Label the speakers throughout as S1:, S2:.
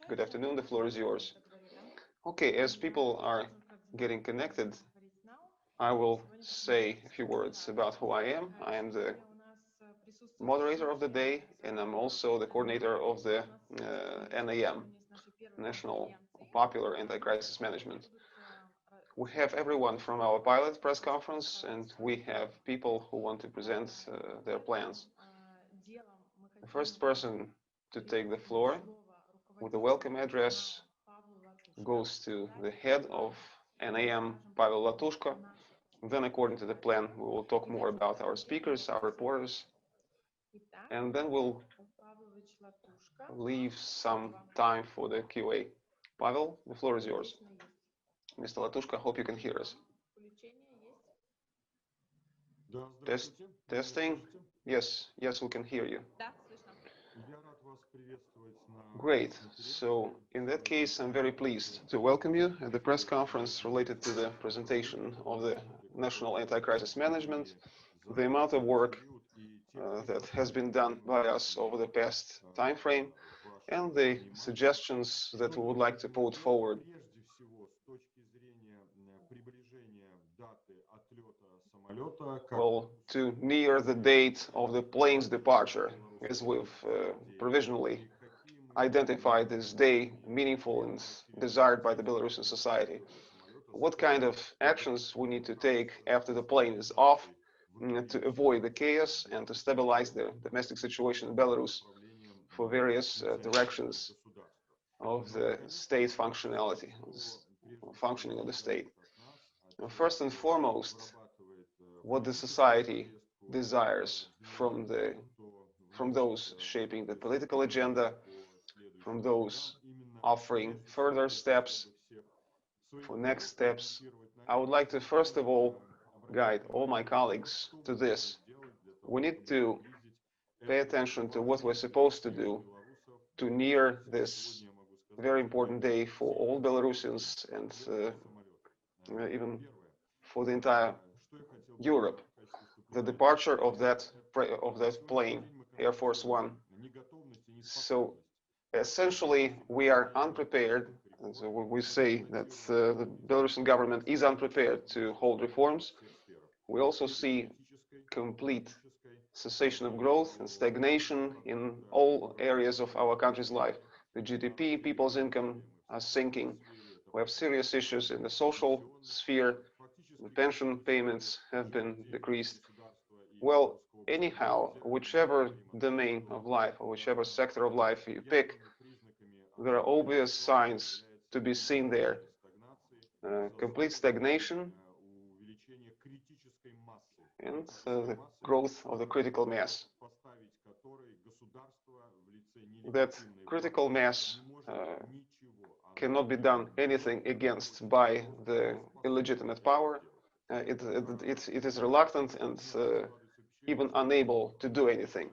S1: Good afternoon, the floor is yours. Okay, as people are getting connected, I will say a few words about who I am. I am the moderator of the day, and I'm also the coordinator of the NAM, National Popular Anti-Crisis Management. We have everyone from our pilot press conference, and we have people who want to present their plans. The first person to take the floor with a welcome address goes to the head of NAM, Pavel Latushko. Then, according to the plan, we will talk more about our speakers, our reporters, and then we'll leave some time for the QA. Pavel, the floor is yours. Mr. Latushko, I hope you can hear us. Testing? Yes, we can hear you. Great. So in that case, I'm very pleased to welcome you at the press conference related to the presentation of the National Anti-Crisis Management, the amount of work that has been done by us over the past time frame, and the suggestions that we would like to put forward. Well, to near the date of the plane's departure, as we've provisionally identified this day meaningful and desired by the Belarusian society. What kind of actions we need to take after the plane is off to avoid the chaos and to stabilize the domestic situation in Belarus for various directions of the state functionality, functioning of the state. First and foremost, what the society desires from those shaping the political agenda, from those offering further steps, for next steps. I would like to first of all guide all my colleagues to this. We need to pay attention to what we're supposed to do to near this very important day for all Belarusians and even for the entire Europe. The departure of that plane, Air Force One. So essentially, we are unprepared. And so we say that the Belarusian government is unprepared to hold reforms. We also see complete cessation of growth and stagnation in all areas of our country's life. The GDP, people's income are sinking. We have serious issues in the social sphere. The pension payments have been decreased. Well, anyhow, whichever domain of life or whichever sector of life you pick, there are obvious signs to be seen there. Complete stagnation and the growth of the critical mass. That critical mass cannot be done anything against by the illegitimate power. It is reluctant and even unable to do anything.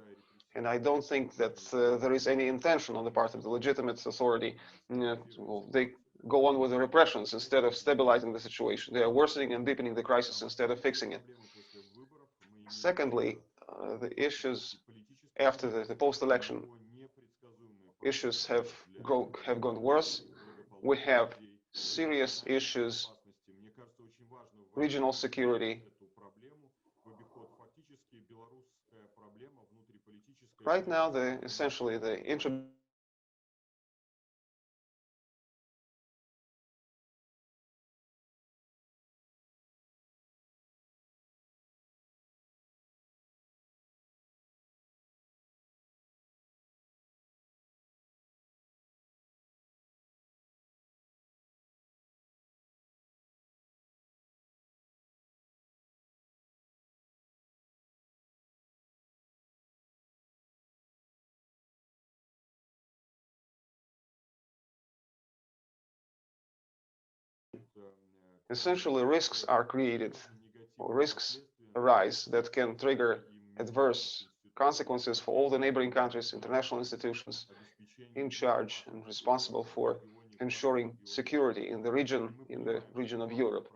S1: And I don't think that there is any intention on the part of the legitimate authority. They go on with the repressions instead of stabilizing the situation. They are worsening and deepening the crisis instead of fixing it. Secondly, the issues after the post-election issues have gone worse. We have serious issues, regional security. Right now, essentially the essentially risks are created, or risks arise that can trigger adverse consequences for all the neighboring countries, international institutions in charge and responsible for ensuring security in the region of Europe.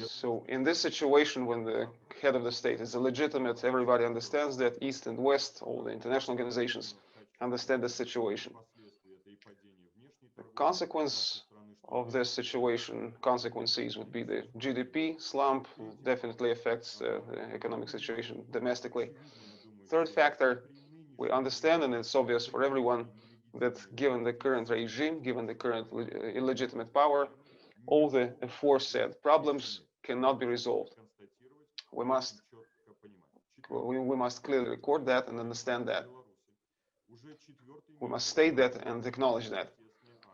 S1: So in this situation, when the head of the state is illegitimate, everybody understands that, East and West, all the international organizations understand the situation. The consequence of this situation, consequences would be the GDP slump, definitely affects the economic situation domestically. Third factor, we understand, and it's obvious for everyone, that given the current regime, given the current illegitimate power, all the aforesaid problems cannot be resolved. We must clearly record that and understand that. We must state that and acknowledge that.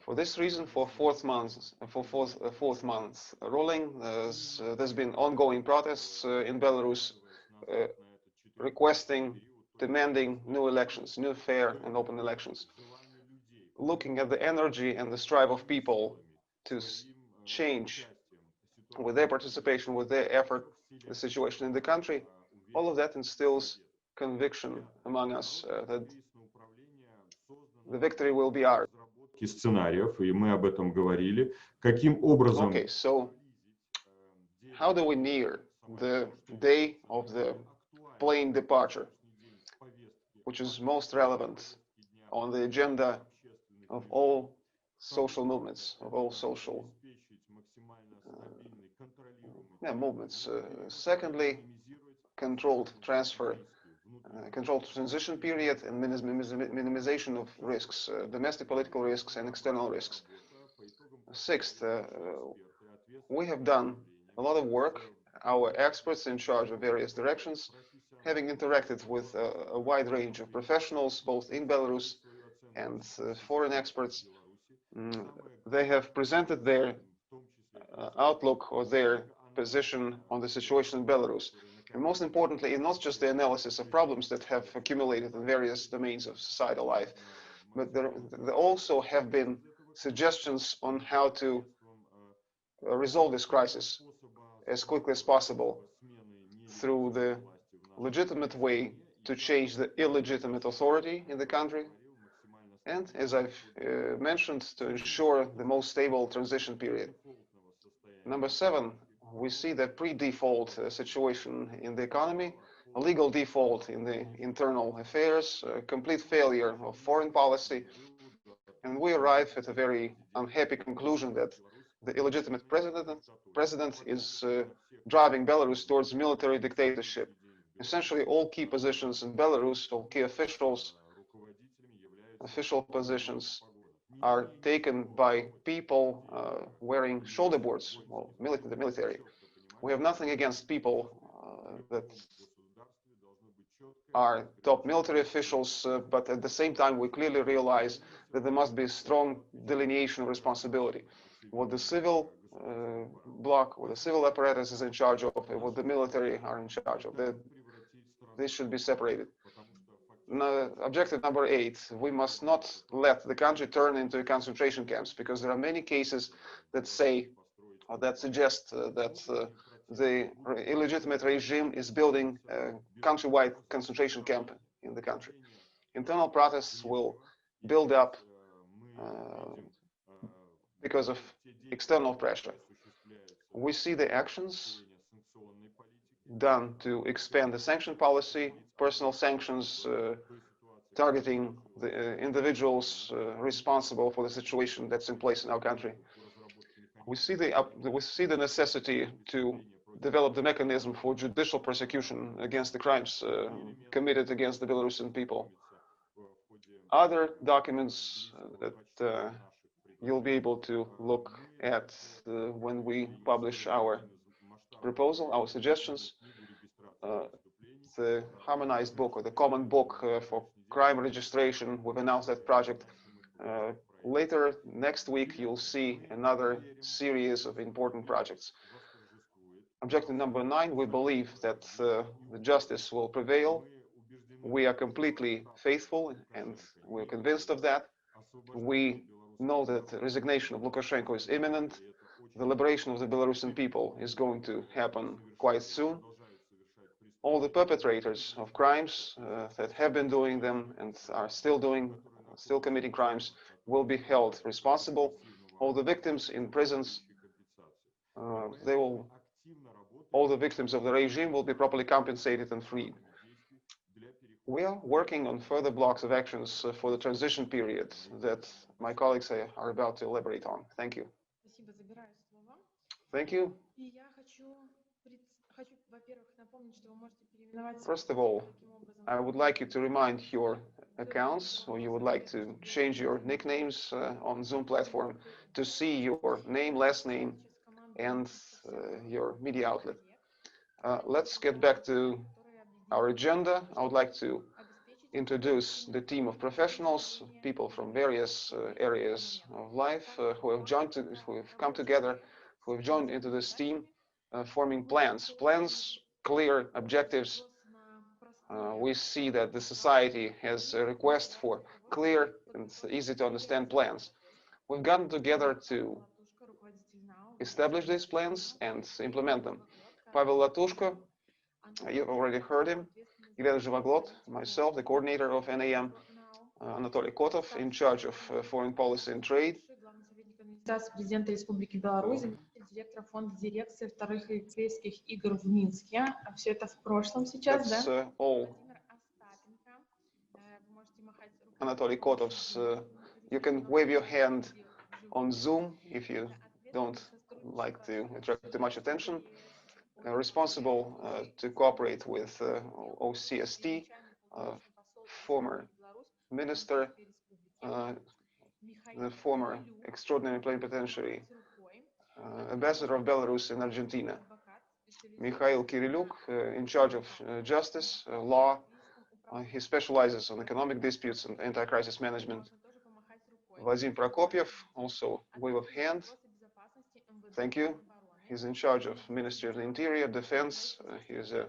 S1: For this reason, for fourth month rolling, there's been ongoing protests in Belarus, uh, requesting, demanding new elections, new fair and open elections. Looking at the energy and the strive of people to change with their participation, with their effort, the situation in the country, all of that instills conviction among us that the victory will be ours.
S2: Сценариев, и мы об этом говорили. Каким образом...
S1: Okay, so how do we near the day of the plane departure, which is most relevant on the agenda of all social movements, of all social movements. Secondly, controlled transfer, controlled transition period, and minimization of risks, domestic political risks and external risks. Sixth, we have done a lot of work, our experts in charge of various directions, having interacted with a wide range of professionals, both in Belarus and foreign experts. They have presented their outlook or their position on the situation in Belarus. And most importantly, it's not just the analysis of problems that have accumulated in various domains of societal life, but there also have been suggestions on how to resolve this crisis as quickly as possible through the legitimate way to change the illegitimate authority in the country, and, as I've mentioned, to ensure the most stable transition period. Number 7, we see the pre-default situation in the economy, a legal default in the internal affairs, a complete failure of foreign policy, and we arrive at a very unhappy conclusion that the illegitimate president is driving Belarus towards military dictatorship. Essentially, all key positions in Belarus, all key official positions are taken by people wearing shoulder boards, well, the military. We have nothing against people that are top military officials, but at the same time, we clearly realize that there must be a strong delineation of responsibility. What the civil bloc, what the civil apparatus is in charge of, and what the military are in charge of. This should be separated. Objective number 8, we must not let the country turn into concentration camps, because there are many cases that say, or that suggest that the illegitimate regime is building a countrywide concentration camp in the country. Internal protests will build up because of external pressure. We see the actions done to expand the sanction policy, personal sanctions targeting the individuals responsible for the situation that's in place in our country. We see the necessity to develop the mechanism for judicial prosecution against the crimes committed against the Belarusian people. Other documents that you'll be able to look at when we publish our proposal, our suggestions, the harmonized book or the common book for crime registration. We've announced that project. Later next week, you'll see another series of important projects. Objective number 9, we believe that the justice will prevail. We are completely faithful and we're convinced of that. We know that the resignation of Lukashenko is imminent. The liberation of the Belarusian people is going to happen quite soon. All the perpetrators of crimes that have been doing them and are still committing crimes will be held responsible. All the victims in prisons they will, all the victims of the regime will be properly compensated and freed. We are working on further blocks of actions for the transition period that my colleagues are about to elaborate on. Thank you. Thank you. First of all, I would like you to remind your accounts, or you would like to change your nicknames on Zoom platform to see your name, last name, and your media outlet. Let's get back to our agenda. I would like to introduce the team of professionals, people from various areas of life who have come together, who have joined into this team, forming plans, clear objectives. We see that the society has a request for clear and easy to understand plans. We've gotten together to establish these plans and implement them. Pavel Latushko, you've already heard him. Irina Zhivaglot, myself, the coordinator of NAM, Anatoly Kotov, in charge of foreign policy and trade.
S3: Администрации президента Республики Беларусь, заместитель директора фонда дирекции вторых Олимпийских игр в Минске. Все это в прошлом сейчас,
S1: That's
S3: да?
S1: all Anatoly Kotov's. You can wave your hand on Zoom if you don't like to attract too much attention. Responsible to cooperate with OCST, former minister, the former extraordinary plenipotentiary, ambassador of Belarus in Argentina. Mikhail Kirilyuk, in charge of justice, law. He specializes on economic disputes and anti-crisis management. Vladimir Prokopiev, also wave of hand. Thank you. He's in charge of Ministry of the Interior, Defense. He is a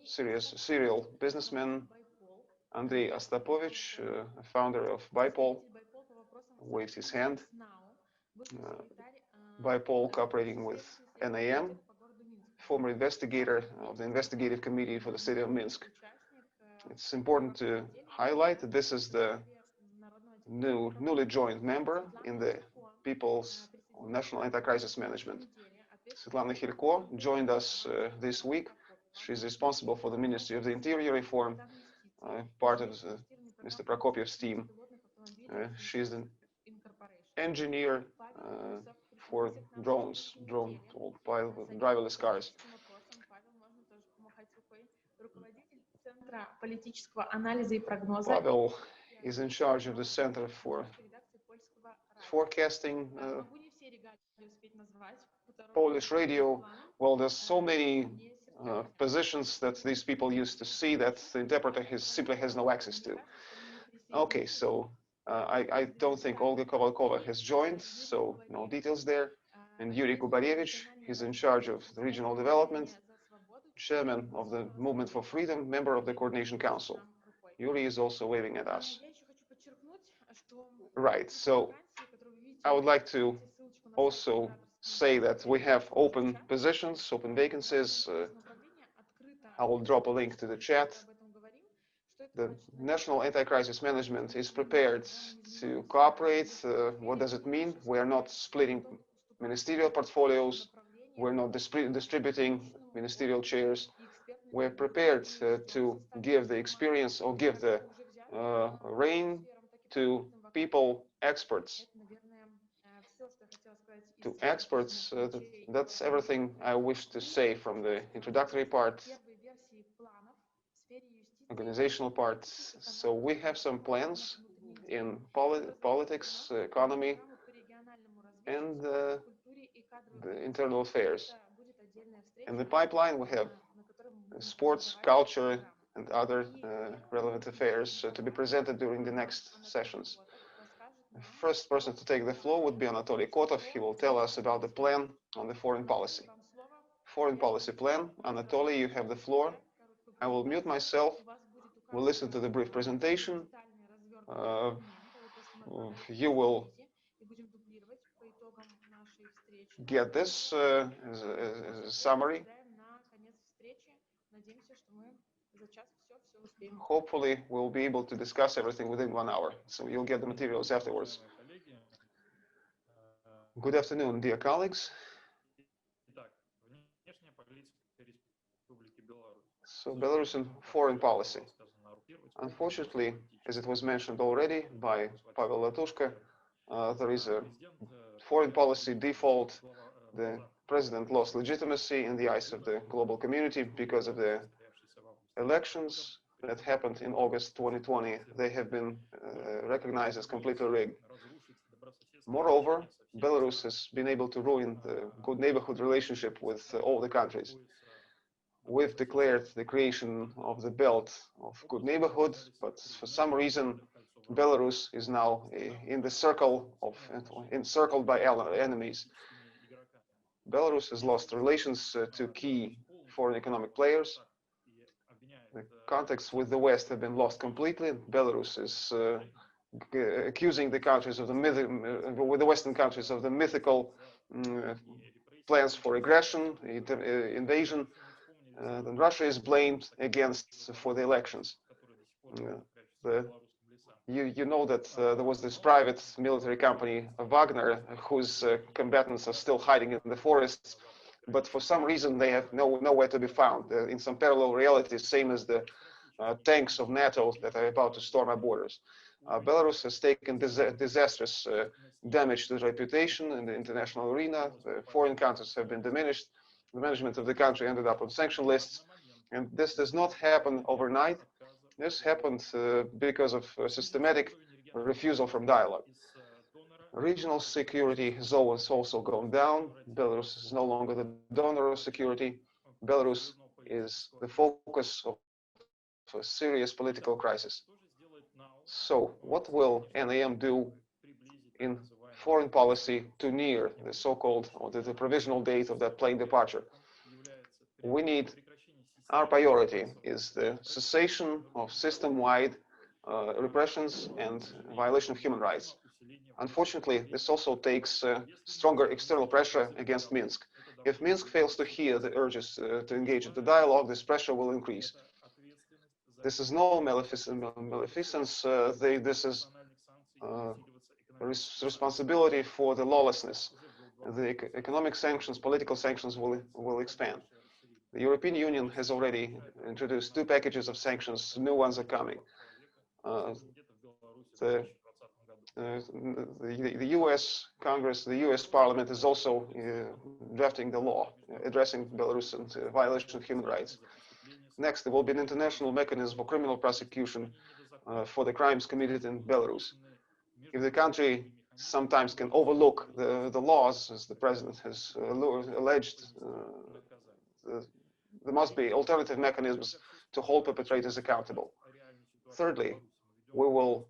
S1: serial businessman. Andrei Ostapovich, founder of Bipol, waves his hand. Bipol cooperating with NAM, former investigator of the investigative committee for the city of Minsk. It's important to highlight that this is the newly joined member in the People's National Anti-Crisis Management. Svetlana Khilko joined us this week. She's responsible for the Ministry of the Interior reform, part of Mr. Prokopiev's team. She's an engineer for drones, driverless cars. Pavel is in charge of the Center for Forecasting, Polish radio. Well, there's so many positions that these people used to see that the interpreter simply has no access to. Okay, so I don't think Olga Kovalkova has joined, so no details there. And Yuri Kubarevich, he's in charge of the regional development, chairman of the Movement for Freedom, member of the Coordination Council. Yuri is also waving at us. Right, so I would like to also say that we have open positions, open vacancies. I will drop a link to the chat. The National Anti-Crisis Management is prepared to cooperate. What does it mean? We are not splitting ministerial portfolios. We're not distributing ministerial chairs. We're prepared to give the experience or give the reign to people, experts. To experts, that's everything I wish to say from the introductory part, organizational part. So we have some plans in politics, economy, and the internal affairs. In the pipeline, we have sports, culture, and other relevant affairs to be presented during the next sessions. The first person to take the floor would be Anatoly Kotov. He will tell us about the plan on the foreign policy. Foreign policy plan. Anatoly, you have the floor. I will mute myself. We'll listen to the brief presentation. You will get this as a summary. Hopefully, we'll be able to discuss everything within 1 hour, so you'll get the materials afterwards. Good afternoon, dear colleagues. So Belarusian foreign policy. Unfortunately, as it was mentioned already by Pavel Latushko, there is a foreign policy default. The president lost legitimacy in the eyes of the global community because of the elections that happened in August 2020. They have been recognized as completely rigged. Moreover, Belarus has been able to ruin the good neighborhood relationship with all the countries. We've declared the creation of the belt of good neighborhood, but for some reason, Belarus is now in the circle of encircled by enemies. Belarus has lost relations to key foreign economic players. The contacts with the West have been lost completely. Belarus is accusing the countries of with the Western countries of the mythical plans for aggression, invasion. And Russia is blamed against for the elections. You know that there was this private military company, Wagner, whose combatants are still hiding in the forests, but for some reason they have nowhere to be found. In some parallel reality, same as the tanks of NATO that are about to storm our borders. Belarus has taken disastrous damage to its reputation in the international arena. Foreign countries have been diminished. The management of the country ended up on sanction lists. And this does not happen overnight. This happened because of systematic refusal from dialogue. Regional security has always also gone down. Belarus is no longer the donor of security. Belarus is the focus of a serious political crisis. So what will NAM do in foreign policy to near the so-called, or the provisional date of that plane departure? Our priority is the cessation of system-wide repressions and violation of human rights. Unfortunately, this also takes stronger external pressure against Minsk. If Minsk fails to hear the urges to engage in the dialogue, this pressure will increase. This is no maleficence. This is responsibility for the lawlessness. The economic sanctions, political sanctions will expand. The European Union has already introduced 2 packages of sanctions. New ones are coming. The US Congress, the US Parliament is also drafting the law addressing Belarus and violation of human rights. Next, there will be an international mechanism for criminal prosecution for the crimes committed in Belarus. If the country sometimes can overlook the laws, as the president has alleged, there must be alternative mechanisms to hold perpetrators accountable. Thirdly, we will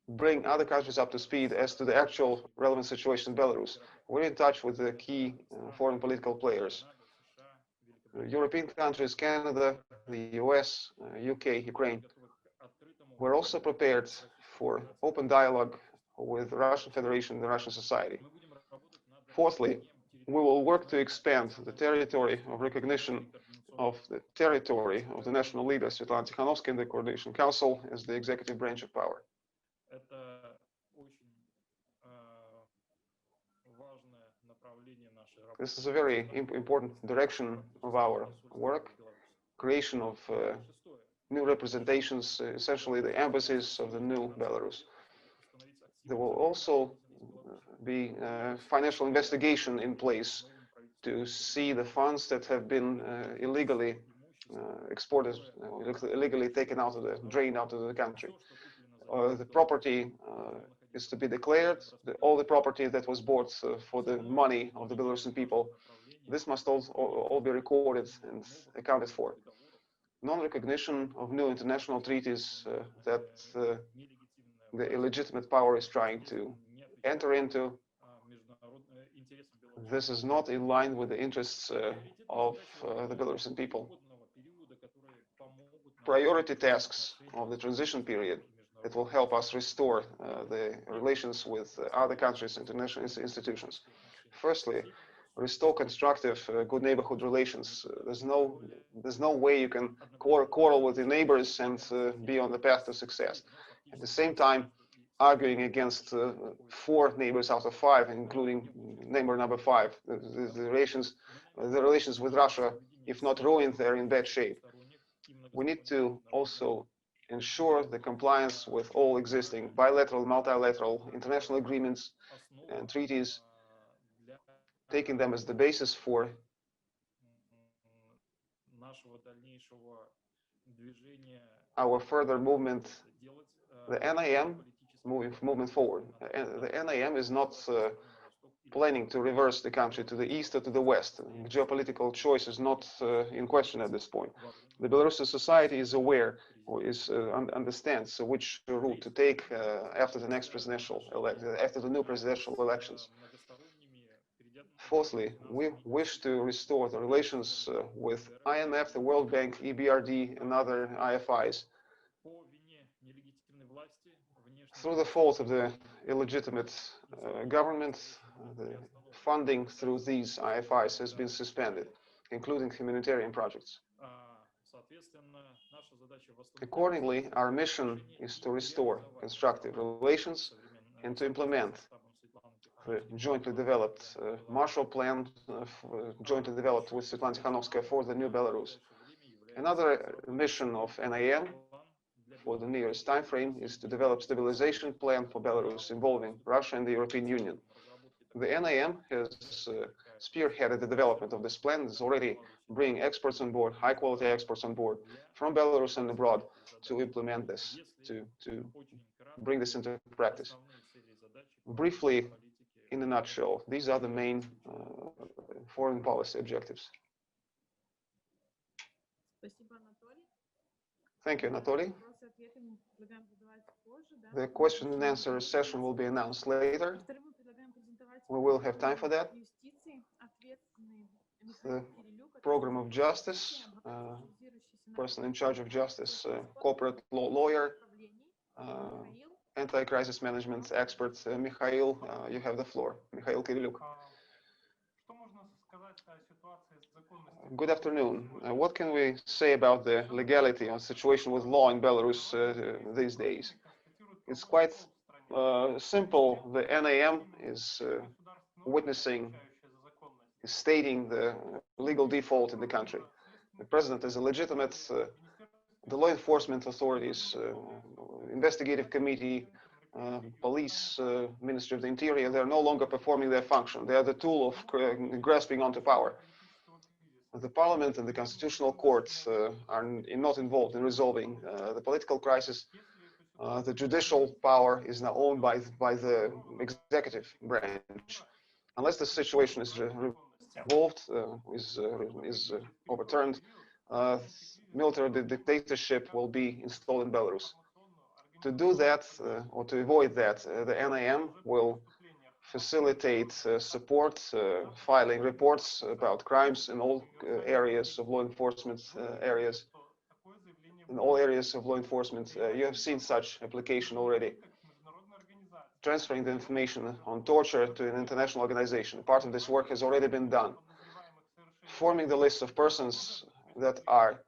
S1: bring other countries up to speed as to the actual relevant situation in Belarus. We're in touch with the key foreign political players. European countries, Canada, the US, UK, Ukraine. We're also prepared for open dialogue with the Russian Federation and the Russian society. Fourthly, we will work to expand the territory of recognition of the territory of the national leader, Svetlana Tikhanovskaya, in the Coordination Council as the executive branch of power. This is a very important direction of our work, creation of new representations, essentially the embassies of the new Belarus. There will also be financial investigation in place to see the funds that have been illegally exported, illegally taken out of drained out of the country. The property is to be declared, all the property that was bought for the money of the Belarusian people. This must all be recorded and accounted for. Non-recognition of new international treaties that the illegitimate power is trying to enter into. This is not in line with the interests of the Belarusian people. Priority tasks of the transition period that will help us restore the relations with other countries, international institutions. Firstly, restore constructive good neighborhood relations. There's no way you can quarrel with your neighbors and be on the path to success. At the same time, arguing against 4 neighbors out of 5, including neighbor number 5. The relations with Russia, if not ruined, they're in bad shape. We need to also ensure the compliance with all existing bilateral, multilateral, international agreements and treaties, taking them as the basis for our further movement, the NIM movement forward. The NIM is not planning to reverse the country to the east or to the west. The geopolitical choice is not in question at this point. The Belarusian society is aware or understands which route to take after the next after the new presidential elections. Fourthly, we wish to restore the relations with IMF, the World Bank, EBRD, and other IFIs. Through the fault of the illegitimate government, the funding through these IFIs has been suspended, including humanitarian projects. Accordingly, our mission is to restore constructive relations and to implement the jointly developed Marshall Plan, jointly developed with Svetlana Tikhanovskaya for the new Belarus. Another mission of NIM for the nearest time frame is to develop stabilization plan for Belarus involving Russia and the European Union. The NIM has spearheaded the development of this plan. It's already bringing experts on board, high quality experts on board from Belarus and abroad to implement this, to bring this into practice. Briefly, in a nutshell, these are the main foreign policy objectives. Thank you, Anatoly. The question and answer session will be announced later. We will have time for that. The program of justice, person in charge of justice, corporate law lawyer, anti-crisis management expert, Mikhail, you have the floor. Mikhail Kirilluk. Good afternoon. What can we say about the legality or situation with law in Belarus these days? It's quite simple. The NIM is stating the legal default in the country. The president is a legitimate, the law enforcement authorities, investigative committee, police, Ministry of the Interior, they're no longer performing their function. They are the tool of grasping onto power. The parliament and the constitutional courts are not involved in resolving the political crisis. The judicial power is now owned by the executive branch. Unless the situation is resolved, is overturned, military dictatorship will be installed in Belarus. To do that, or to avoid that, the NIM will facilitate support, filing reports about crimes in all areas of law enforcement areas. In all areas of law enforcement, you have seen such application already. Transferring the information on torture to an international organization. Part of this work has already been done. Forming the list of persons that are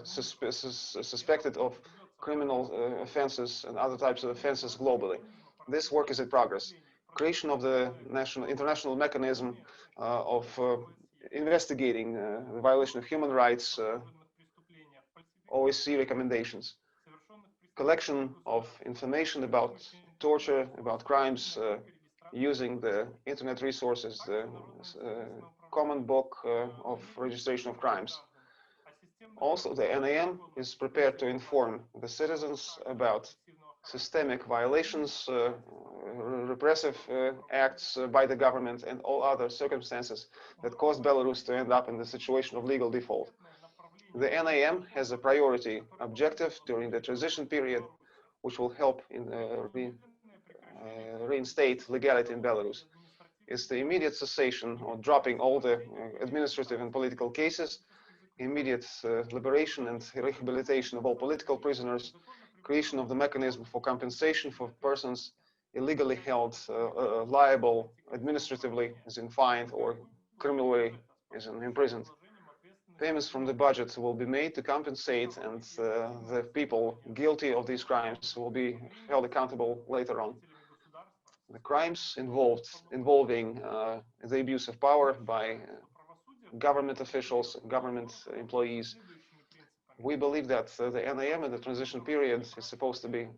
S1: suspected of criminal offenses and other types of offenses globally. This work is in progress. Creation of the international mechanism of investigating the violation of human rights, OSCE recommendations. Collection of information about torture, about crimes, using the internet resources, the common book of registration of crimes. Also, the NIM is prepared to inform the citizens about systemic violations, repressive acts by the government, and all other circumstances that caused Belarus to end up in the situation of legal default. The NIM has a priority objective during the transition period, which will help in reinstate legality in Belarus. It's the immediate cessation or dropping all the administrative and political cases, immediate liberation and rehabilitation of all political prisoners, creation of the mechanism for compensation for persons illegally held liable administratively, as in fined, or criminally, as in imprisoned. payments from the budget will be made to compensate, and the people guilty of these crimes will be held accountable later on. The crimes involving the abuse of power by government officials, government employees. We believe that the NAM in the transition period is supposed to be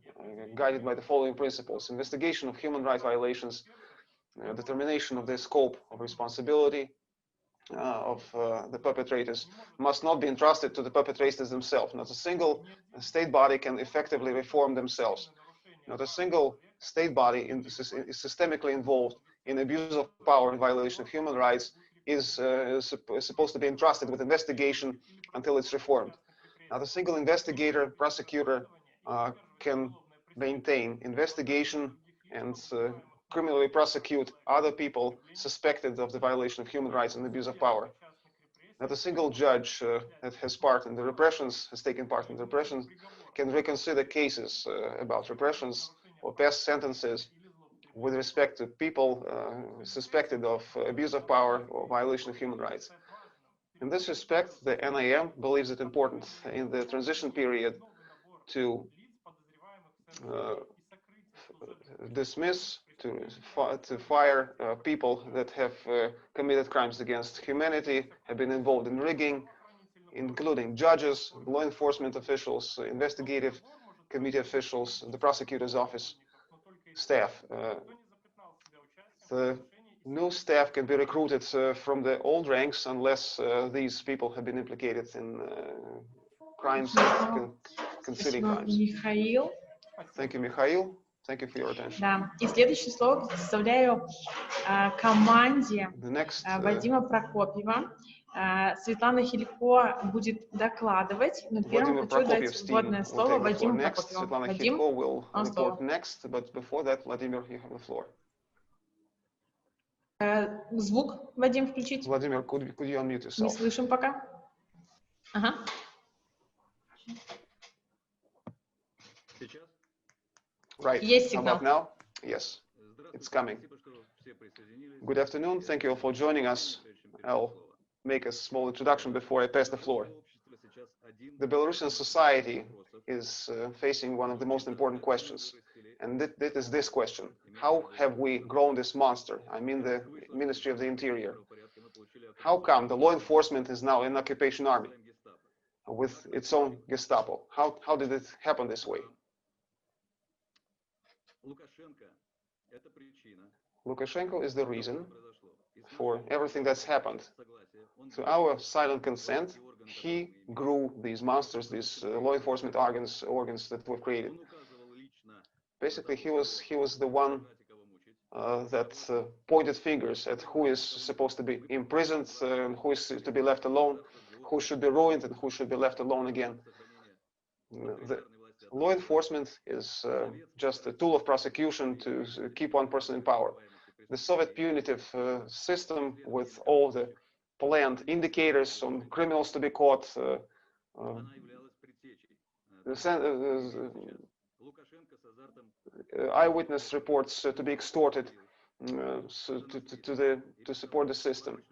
S1: guided by the following principles: investigation of human rights violations, determination of the scope of responsibility of the perpetrators must not be entrusted to the perpetrators themselves. Not a single state body can effectively reform themselves. Not a single state body is systemically involved in abuse of power and violation of human rights is supposed to be entrusted with investigation until it's reformed. Not a single investigator, prosecutor can maintain investigation and criminally prosecute other people suspected of the violation of human rights and abuse of power. Not a single judge that has taken part in the repressions, can reconsider cases about repressions or pass sentences with respect to people suspected of abuse of power or violation of human rights. In this respect, the NAM believes it important in the transition period to dismiss, to fire people that have committed crimes against humanity, have been involved in rigging, including judges, law enforcement officials, investigative committee officials, the prosecutor's office staff. The new staff can be recruited from the old ranks unless these people have been implicated in crimes, concealing crimes.
S3: Михаил.
S1: Thank you, Mikhail. Thank you for your attention.
S3: Да. И следующий слово предоставляю команде Вадима Прокопьева. Светлана Хилько будет докладывать, но первым хочу дать вводное слово Вадиму Прокопьеву. Вадим, вам слово. Звук, Вадим, включить.
S1: Vladimir, could you unmute yourself?
S3: Не слышим пока. Ага.
S1: Right.
S3: Есть
S1: How
S3: сигнал.
S1: about now? Yes, it's coming. Good afternoon. Thank you all for joining us. I'll make a small introduction before I pass the floor. The Belarusian society is facing one of the most important questions, and that is this question: how have we grown this monster? I mean the Ministry of the Interior. How come the law enforcement is now an occupation army with its own Gestapo? How did it happen this way? Lukashenko is the reason for everything that's happened. To our silent consent, he grew these monsters, these law enforcement organs that we've created. Basically, he was the one that pointed fingers at who is supposed to be imprisoned, who is to be left alone, who should be ruined, and who should be left alone again. The law enforcement is just a tool of prosecution to keep one person in power. The Soviet punitive system, with all the planned indicators on criminals to be caught, eyewitness reports to be extorted to support the system.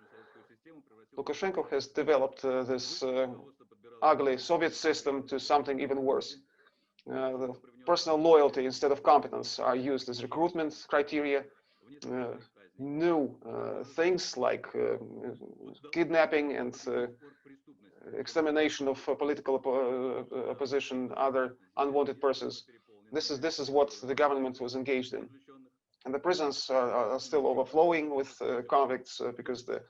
S1: Lukashenko has developed this ugly Soviet system to something even worse. The personal loyalty instead of competence are used as recruitment criteria. New things like kidnapping and extermination of political opposition, other unwanted persons. This is what the government was engaged in. And the prisons are still overflowing with convicts because the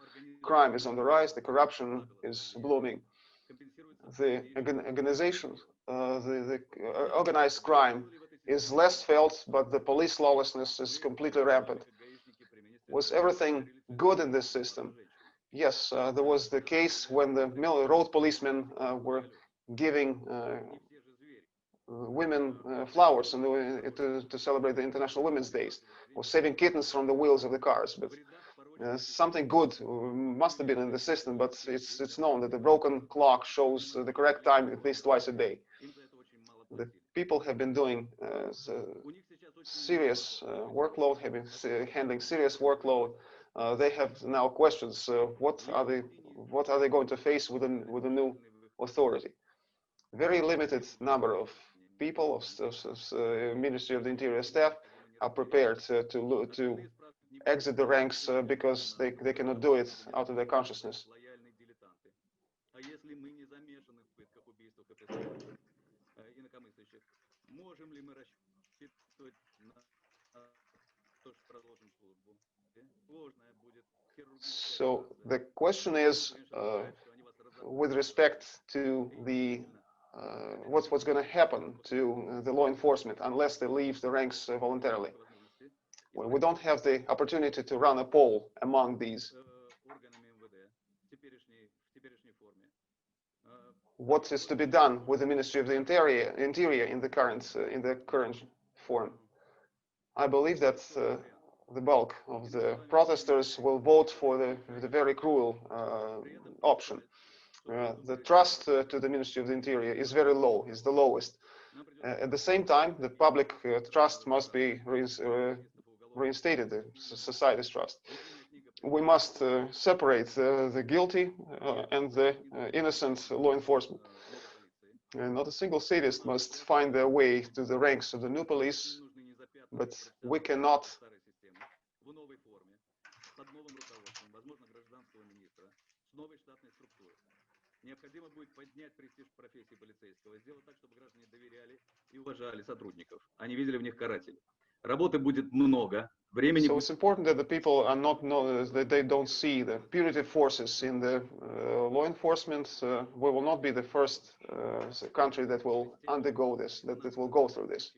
S1: crime is on the rise, the corruption is blooming. The organized crime is less felt, but the police lawlessness is completely rampant. Was everything good in this system? Yes, there was the case when the road policemen were giving women flowers to celebrate the International Women's Days, or saving kittens from the wheels of the cars. But something good must have been in the system, but it's known that the broken clock shows the correct time at least twice a day. The people have been doing serious workload, have been handling serious workload, they have now questions. What are they going to face with a new authority? Very limited number of people of Ministry of the Interior staff are prepared to exit the ranks because they cannot do it out of their consciousness. So the question is, with respect to the what's going to happen to the law enforcement unless they leave the ranks voluntarily. Well, we don't have the opportunity to run a poll among these. What is to be done with the Ministry of the Interior in the current form? I believe that the bulk of the protesters will vote for the very cruel option. The trust to the Ministry of the Interior is very low, is the lowest. At the same time, the public trust must be reinstated, the society's trust. We must separate the guilty and the innocent law enforcement. And not a single sadist must find their way to the ranks of the new police, but we cannot
S4: Необходимо будет поднять престиж профессии полицейского, сделать так, чтобы граждане доверяли и уважали сотрудников. Они видели в них карателей. Работы будет много. Времени.
S1: So it's important that the people are not that they don't see the punitive forces in the law enforcement. We will not be the first country that will undergo this, that will go through this.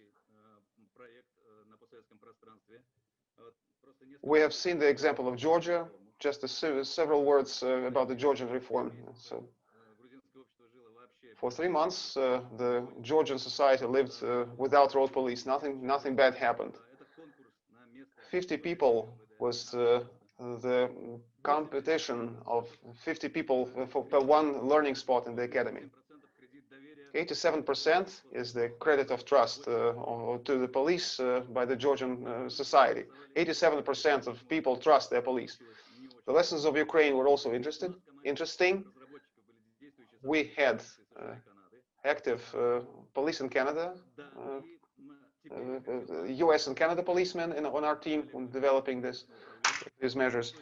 S1: We have seen the example of Georgia. Just several words about the Georgian reform. So, for 3 months, the Georgian society lived without road police. Nothing bad happened. 50 people was the competition of 50 people per one learning spot in the academy. 87% is the credit of trust to the police by the Georgian society. 87% of people trust their police. The lessons of Ukraine were also interesting. We had active police in Canada, US and Canada policemen on our team when developing these measures.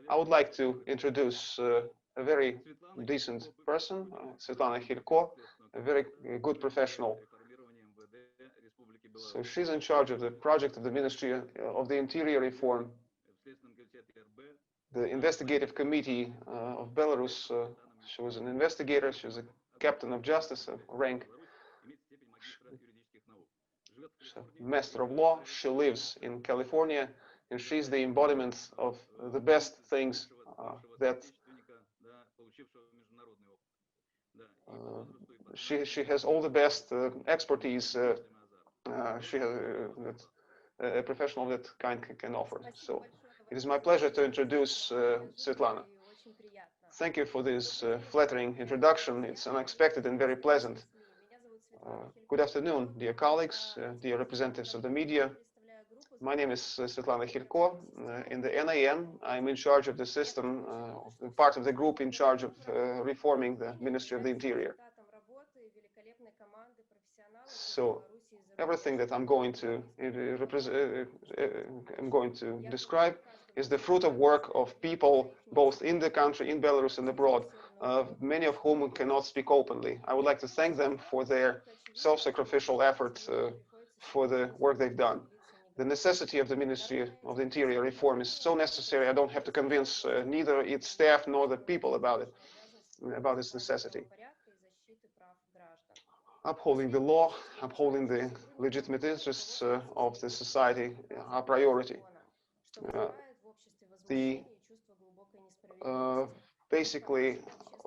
S1: I would like to introduce a very decent person, Svetlana Khilko, a very good professional. So she's in charge of the project of the Ministry of the Interior reform. The investigative committee of Belarus, she was an investigator, she was a captain of justice, a rank, master of law. She lives in California, and she's the embodiment of the best things that she has all the best expertise a professional of that kind can offer. So it is my pleasure to introduce Svetlana. Thank you for this flattering introduction. It's unexpected and very pleasant. Good afternoon, dear colleagues, dear representatives of the media. My name is Svetlana Khilko. In the NAM, I'm in charge of the system, part of the group in charge of reforming the Ministry of the Interior. So everything that I'm going to describe is the fruit of work of people both in the country, in Belarus and abroad, many of whom cannot speak openly. I would like to thank them for their self-sacrificial effort for the work they've done. The necessity of the Ministry of the Interior reform is so necessary, I don't have to convince neither its staff nor the people about its necessity. Upholding the law, upholding the legitimate interests of the society are priority. Basically,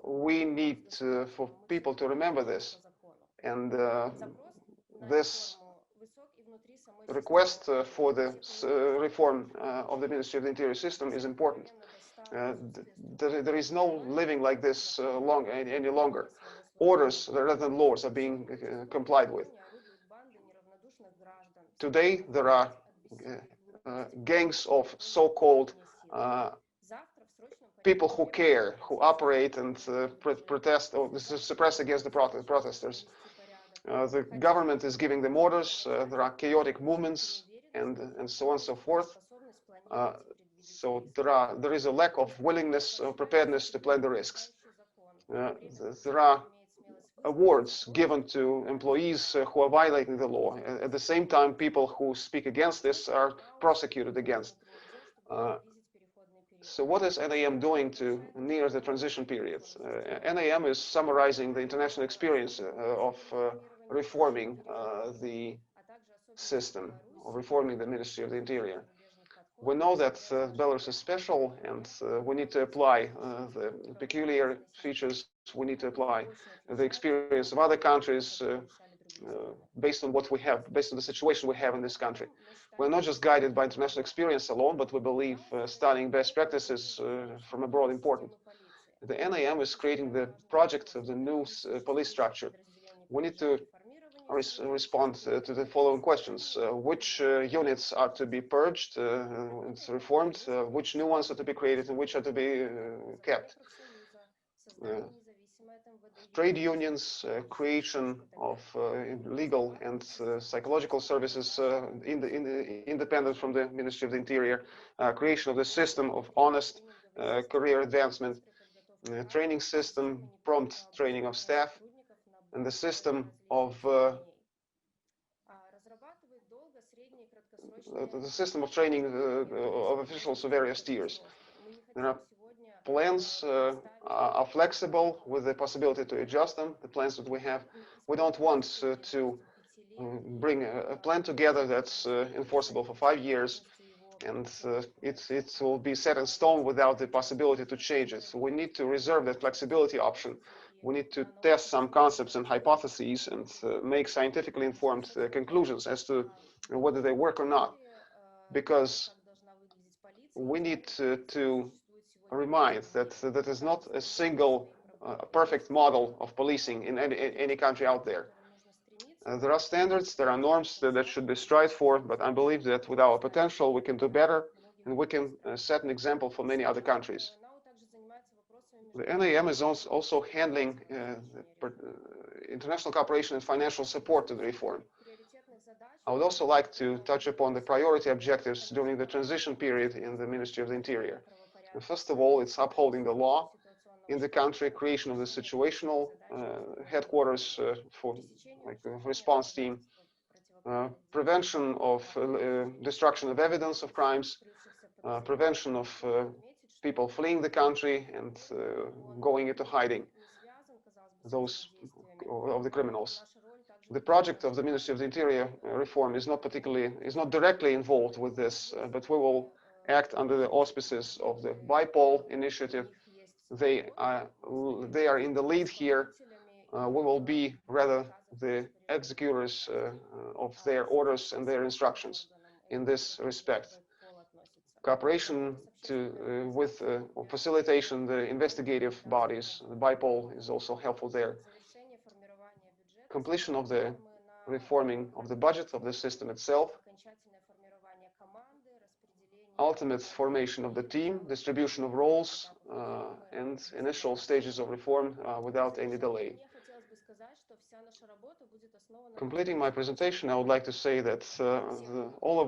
S1: we need for people to remember this, and this request for the reform of the Ministry of the Interior system is important. There is no living like this any longer. Orders rather than laws are being complied with. Today, there are gangs of so-called people who care, who operate and protest or suppress against the protesters. The government is giving them orders. There are chaotic movements and so on and so forth. So there is a lack of willingness or preparedness to plan the risks. There are awards given to employees who are violating the law. At the same time, people who speak against this are prosecuted against. So what is NAM doing to near the transition period? NAM is summarizing the international experience of reforming the system, of reforming the Ministry of the Interior. We know that Belarus is special, and we need to apply the peculiar features. We need to apply the experience of other countries based on what we have, based on the situation we have in this country. We're not just guided by international experience alone, but we believe studying best practices from abroad important. The NAM is creating the project of the new police structure. We need to respond to the following questions. Which units are to be purged and reformed? Which new ones are to be created and which are to be kept? Trade unions, creation of legal and psychological services independent from the Ministry of the Interior, creation of the system of honest career advancement, training system, prompt training of staff, and the system of training of officials of various tiers. There are plans are flexible with the possibility to adjust them, the plans that we have. We don't want to bring a plan together that's enforceable for 5 years and it will be set in stone without the possibility to change it. So we need to reserve that flexibility option. We need to test some concepts and hypotheses and make scientifically informed conclusions as to whether they work or not. Because we need to remind that that is not a single perfect model of policing in any country out there. There are standards, there are norms that should be strived for, but I believe that with our potential we can do better and we can set an example for many other countries. The NAM is also handling international cooperation and financial support to the reform. I would also like to touch upon the priority objectives during the transition period in the Ministry of the Interior. And first of all, it's upholding the law in the country, creation of the situational headquarters for like the response team, prevention of destruction of evidence of crimes, prevention of people fleeing the country and going into hiding, those of the criminals. The project of the Ministry of the Interior reform is not directly involved with this, but we will act under the auspices of the BIPOL initiative. They are in the lead here. We will be rather the executors of their orders and their instructions in this respect. Cooperation with or facilitation the investigative bodies, the BIPOL is also helpful there. Completion of the reforming of the budget of the system itself, ultimate formation of the team, distribution of roles, and initial stages of reform without any delay. Completing my presentation, I would like to say that all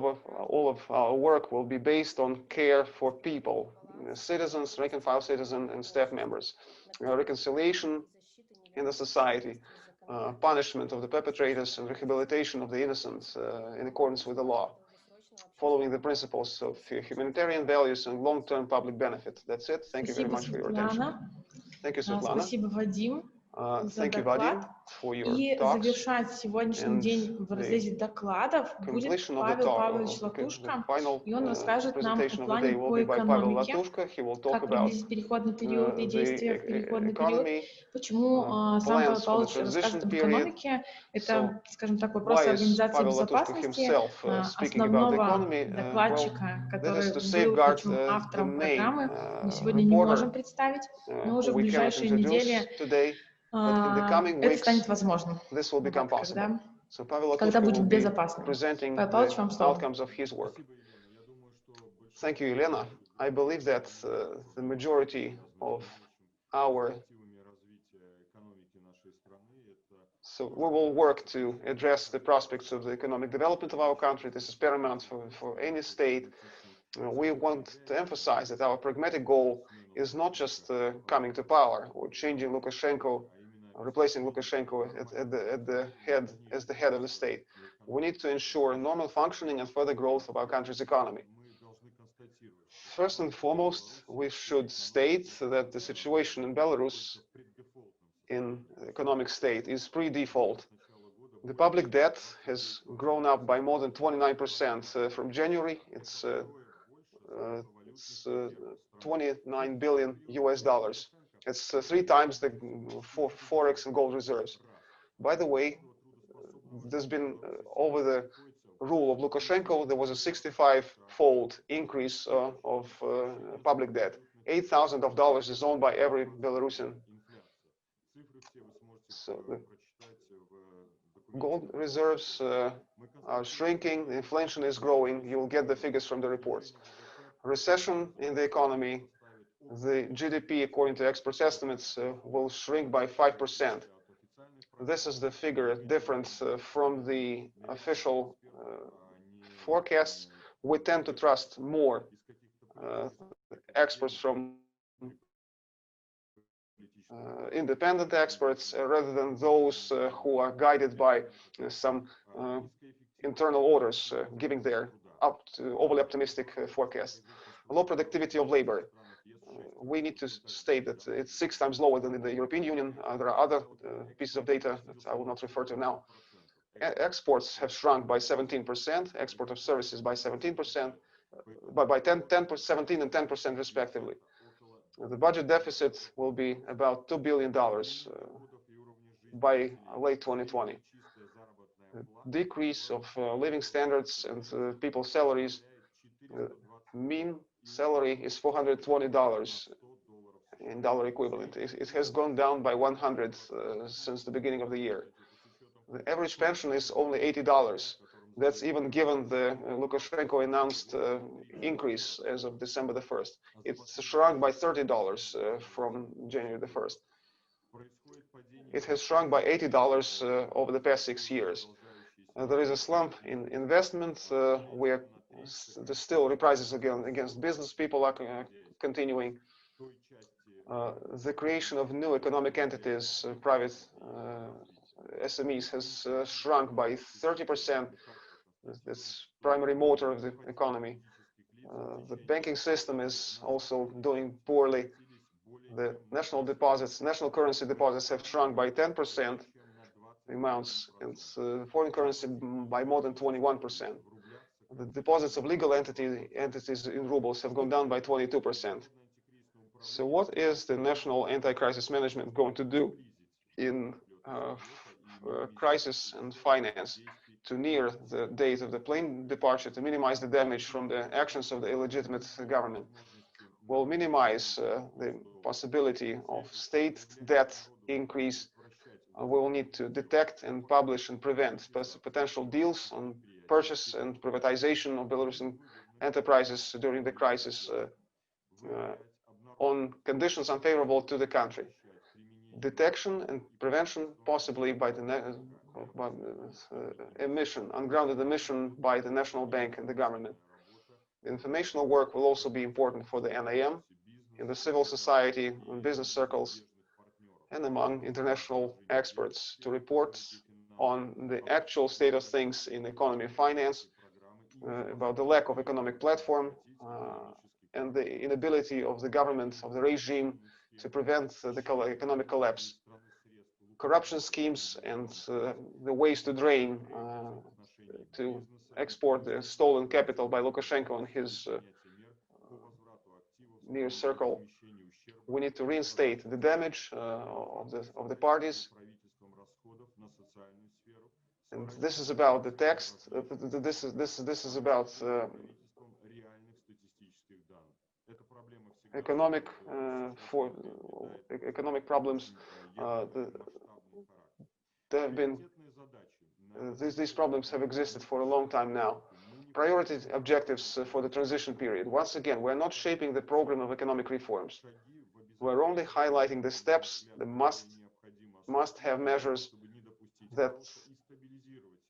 S1: of our work will be based on care for people, citizens, rank and file citizens, and staff members, reconciliation in the society, punishment of the perpetrators, and rehabilitation of the innocent in accordance with the law, following the principles of humanitarian values and long-term public benefit. That's it. Thank you very much for your attention. Thank you, Svetlana.
S3: Спасибо, Вадим, за
S1: Thank you,
S3: доклад.
S1: Vadim, for your
S3: И
S1: talks.
S3: завершать сегодняшний день в разрезе докладов будет Павел Павлович Латушко, и он расскажет нам о плане по экономике, как приблизить переходный период и действия в переходный период. Почему сам Павел Павлович расскажет об экономике? Это, скажем так, вопрос организации безопасности, основного докладчика, который был причем автором программы, мы сегодня не можем представить, но уже в ближайшие недели это станет возможным, когда будет безопасно. Павел Павлович, вам слово.
S1: Thank you, Elena. I believe that the majority of our So we will work to address the prospects of the economic development of our country. This is paramount for any state. We want to emphasize that our pragmatic goal is not just coming to power or changing Lukashenko, replacing Lukashenko as the head of the state. We need to ensure normal functioning and further growth of our country's economy. First and foremost, we should state that the situation in Belarus in economic state is pre-default. The public debt has grown up by more than 29% from January. It's 29 billion US dollars. It's 3 times the forex and gold reserves. By the way, there's been over the rule of Lukashenko, there was a 65-fold increase of public debt. $8,000 is owned by every Belarusian. So the gold reserves are shrinking, the inflation is growing. You'll get the figures from the reports. Recession in the economy, the GDP, according to experts' estimates, will shrink by 5%. This is the figure difference from the official forecasts. We tend to trust more experts from independent experts rather than those who are guided by some internal orders giving their overly optimistic forecasts. Low productivity of labor. We need to state that it's 6 times lower than in the European Union. There are other pieces of data that I will not refer to now. Exports have shrunk by 17%, export of services by 17%, but by 17 and 10% respectively. The budget deficit will be about $2 billion by late 2020. The decrease of living standards and people's salaries. Mean salary is $420 in dollar equivalent. It has gone down by 100 since the beginning of the year. The average pension is only $80. That's even given the Lukashenko announced increase as of December the 1st. It's shrunk by $30 from January the 1st. It has shrunk by $80 over the past 6 years. There is a slump in investment where the still reprisals against business people are continuing. The creation of new economic entities, private SMEs, has shrunk by 30%. That's primary motor of the economy. The banking system is also doing poorly. The national currency deposits have shrunk by 10%, amounts, and foreign currency by more than 21%. The deposits of legal entities in rubles have gone down by 22%. So what is the national anti-crisis management going to do in crisis and finance to near the date of the plane departure, to minimize the damage from the actions of the illegitimate government? Will minimize the possibility of state debt increase. We will need to detect and publish and prevent potential deals on purchase and privatization of Belarusian enterprises during the crisis on conditions unfavorable to the country. Detection and prevention, possibly by the ungrounded emission by the National Bank and the government. The informational work will also be important for the NAM, in the civil society, in business circles, and among international experts to report on the actual state of things in economy and finance, about the lack of economic platform and the inability of the government, of the regime, to prevent the economic collapse. Corruption schemes and the ways to drain, to export the stolen capital by Lukashenko and his near circle. We need to reinstate the damage of the parties. And this is about the text. This is about economic problems. There have been these problems have existed for a long time now. Priority objectives for the transition period. Once again, we're not shaping the program of economic reforms. We're only highlighting the steps, the must-have measures that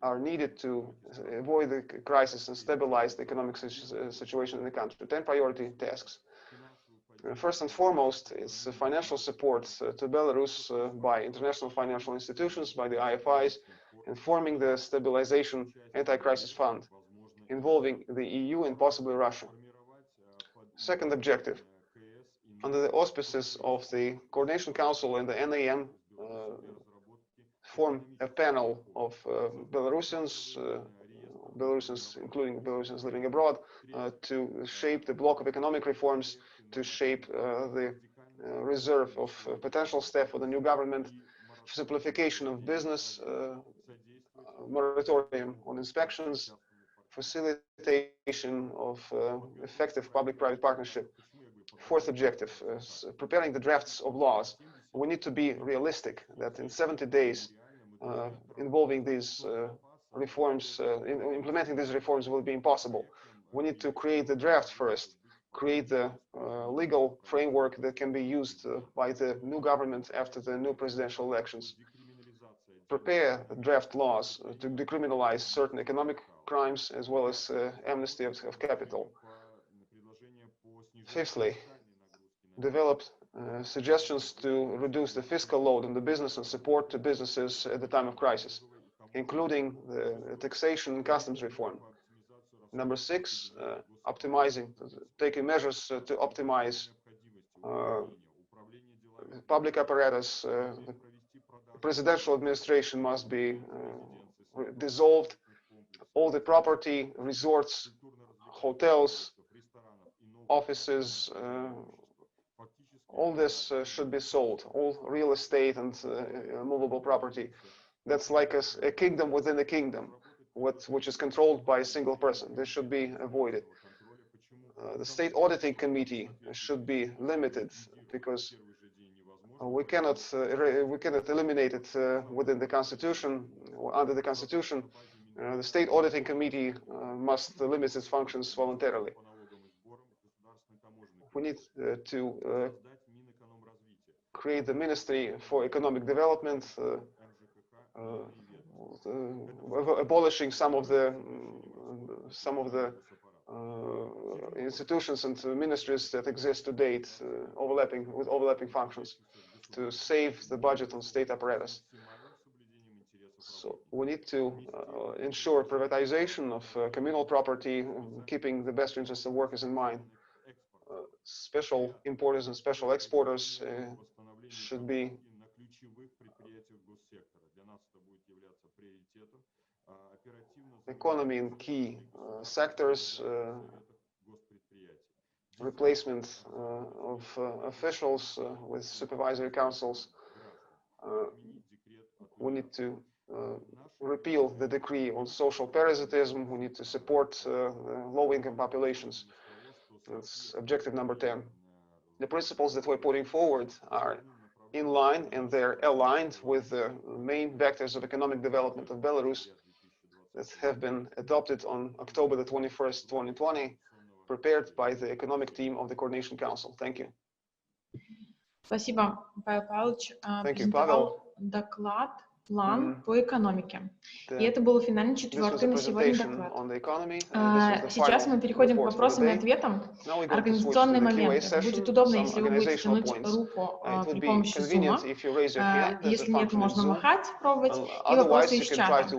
S1: are needed to avoid the crisis and stabilize the economic situation in the country. 10 priority tasks. First and foremost is financial support to Belarus by international financial institutions, by the IFIs, and forming the Stabilization Anti-Crisis Fund, involving the EU and possibly Russia. Second objective, under the auspices of the Coordination Council and the NAM, form a panel of Belarusians, including Belarusians living abroad, to shape the block of economic reforms, to shape the reserve of potential staff for the new government, simplification of business, moratorium on inspections, facilitation of effective public-private partnership. Fourth objective, preparing the drafts of laws. We need to be realistic that in 70 days, involving these reforms, implementing these reforms will be impossible. We need to create the draft first, create the legal framework that can be used by the new government after the new presidential elections. Prepare draft laws to decriminalize certain economic crimes as well as amnesty of capital. Fifthly, develop suggestions to reduce the fiscal load on the business and support to businesses at the time of crisis, including the taxation and customs reform. Number 6, taking measures to optimize public apparatus. The presidential administration must be dissolved. All the property, resorts, hotels, offices, all this should be sold, all real estate and movable property. That's like a kingdom within a kingdom, which is controlled by a single person. This should be avoided. The state auditing committee should be limited because we cannot eliminate it within the constitution or under the constitution. The state auditing committee must limit its functions voluntarily. We need to create the Ministry for Economic Development, abolishing some of the institutions and ministries that exist to date, with overlapping functions, to save the budget on state apparatus. So we need to ensure privatization of communal property, keeping the best interests of workers in mind. Special importers and special exporters should be economy in key sectors, replacement of officials with supervisory councils. We need to repeal the decree on social parasitism. We need to support low-income populations. That's objective number 10. The principles that we're putting forward are in line and they're aligned with the main vectors of economic development of Belarus that have been adopted on October the 21st, 2020, prepared by the economic team of the Coordination Council. Thank you.
S3: Спасибо, Павел Павлович.
S1: Thank you, Pavel.
S3: Доклад, план по экономике. И это был финальный четвертый на сегодня доклад. Сейчас мы переходим к вопросам и ответам. Организационные моменты. Будет удобно, если вы будете тянуть руку при помощи Zoom. Если нет, можно махать, пробовать. И вопросы из чата.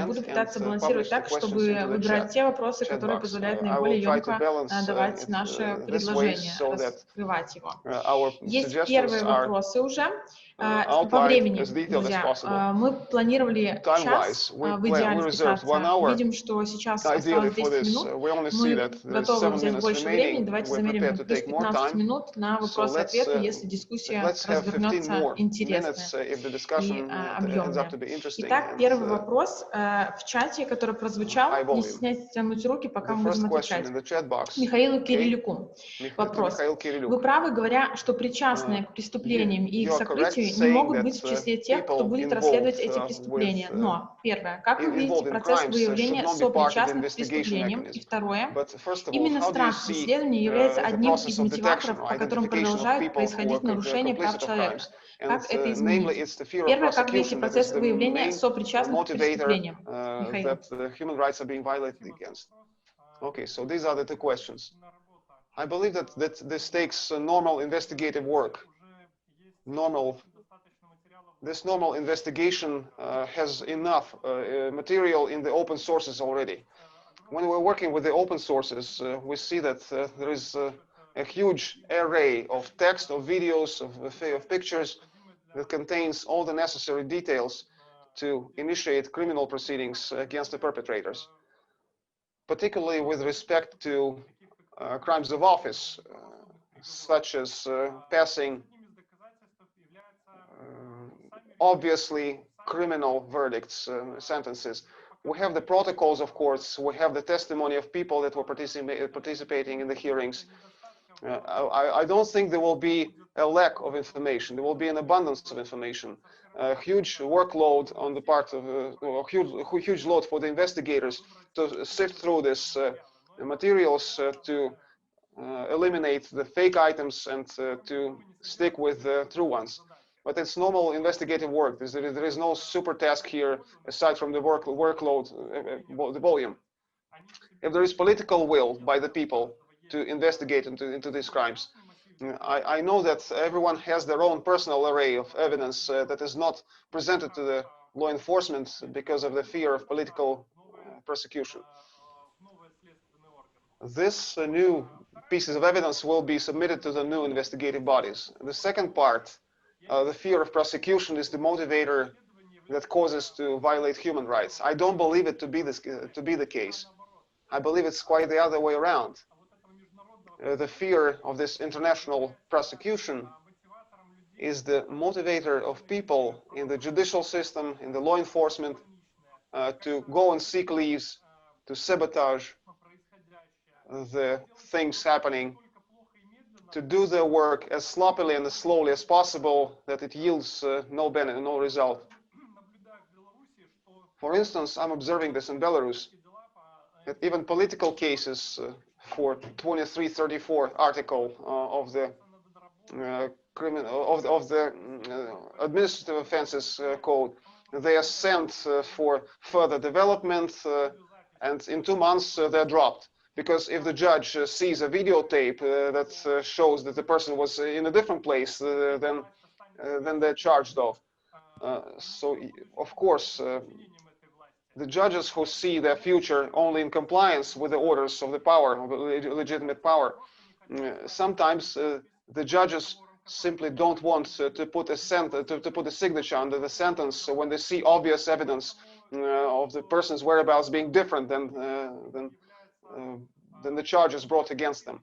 S3: Буду пытаться балансировать так, чтобы выбирать те вопросы, которые позволяют наиболее емко давать наше предложение, раскрывать его. Есть первые вопросы уже. По времени, друзья, мы планировали час, в идеале вписаться. Видим, что сейчас осталось 10 минут. Мы готовы взять больше времени. Давайте замерим плюс 15 минут на вопросы-ответы, если дискуссия развернется интересная и объемная. Итак, первый вопрос в чате, который прозвучал. Не стесняйтесь тянуть руки, пока мы будем отвечать. Михаилу Кириллюку. Вопрос. Вы правы, говоря, что причастные к преступлениям и их сокрытию не могут быть в числе тех, кто будет расследовать эти преступления. Но, первое, как вы видите процесс выявления сопричастных к преступлениям? И второе, именно страх преследования является одним из мотиваторов, по которым продолжают происходить нарушения прав человека. Как это изменить? Первое, как видите процесс выявления сопричастных к преступлениям? Михаил.
S1: Okay, so these are the two questions. I believe that this takes normal investigative work. This normal investigation has enough material in the open sources already. When we're working with the open sources, we see that there is a huge array of text, of videos, of pictures that contains all the necessary details to initiate criminal proceedings against the perpetrators, particularly with respect to crimes of office, such as passing obviously criminal verdicts, sentences. We have the protocols of courts, we have the testimony of people that were participating in the hearings. I don't think there will be a lack of information. There will be an abundance of information. A huge workload on the part of, a huge load for the investigators to sift through this materials to eliminate the fake items and to stick with the true ones. But it's normal investigative work. There is no super task here aside from the workload, the volume. If there is political will by the people to investigate into these crimes, I know that everyone has their own personal array of evidence that is not presented to the law enforcement because of the fear of political persecution. This new pieces of evidence will be submitted to the new investigative bodies. The second part, the fear of prosecution, is the motivator that causes to violate human rights. I don't believe it to be the case. I believe it's quite the other way around. The fear of this international prosecution is the motivator of people in the judicial system, in the law enforcement, to go and seek leaves, to sabotage the things happening, to do their work as sloppily and as slowly as possible, that it yields no benefit, no result. For instance, I'm observing this in Belarus, that even political cases for 2334 article of the administrative offenses code, they are sent for further development, and in 2 months they're dropped. Because if the judge sees a videotape that shows that the person was in a different place, then they're charged off. So, of course, the judges who see their future only in compliance with the orders of the power, of the legitimate power, sometimes the judges simply don't want to put a signature under the sentence when they see obvious evidence of the person's whereabouts being different than the charges brought against them.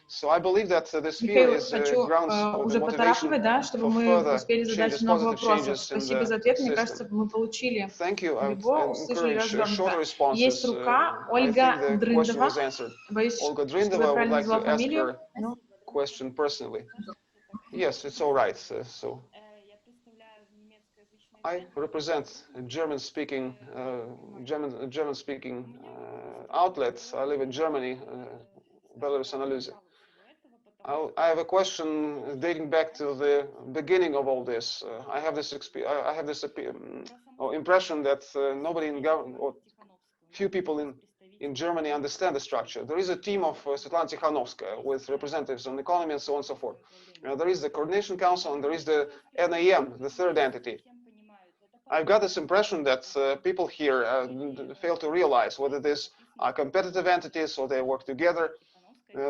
S1: So I believe that this fear
S3: Михаил,
S1: is
S3: хочу
S1: grounds for the
S3: уже
S1: motivation
S3: поторапливать, да, чтобы
S1: for
S3: мы
S1: further
S3: успели задать
S1: changes,
S3: много
S1: positive
S3: вопросов.
S1: changes in
S3: Спасибо за
S1: the
S3: ответ. Мне кажется,
S1: system.
S3: мы получили
S1: Thank you. I would
S3: его, услышали
S1: encourage shorter
S3: развернуто. Есть
S1: responses.
S3: рука
S1: I think
S3: Ольга
S1: the question
S3: Дрындова.
S1: was answered.
S3: Боюсь,
S1: Olga
S3: чтобы я
S1: Drindova, I would
S3: правильно
S1: like
S3: назвала
S1: to ask
S3: фамилию.
S1: her question personally. Yes, it's all right. So I represent a German-speaking outlet. I live in Germany, Belarus analyse. I have a question dating back to the beginning of all this. I have this impression that nobody in government, or few people in Germany understand the structure. There is a team of Svetlana Tikhanovskaya with representatives on economy and so on and so forth. There is the Coordination Council and there is the NAM, the third entity. I've got this impression that people here fail to realize whether these are competitive entities or they work together.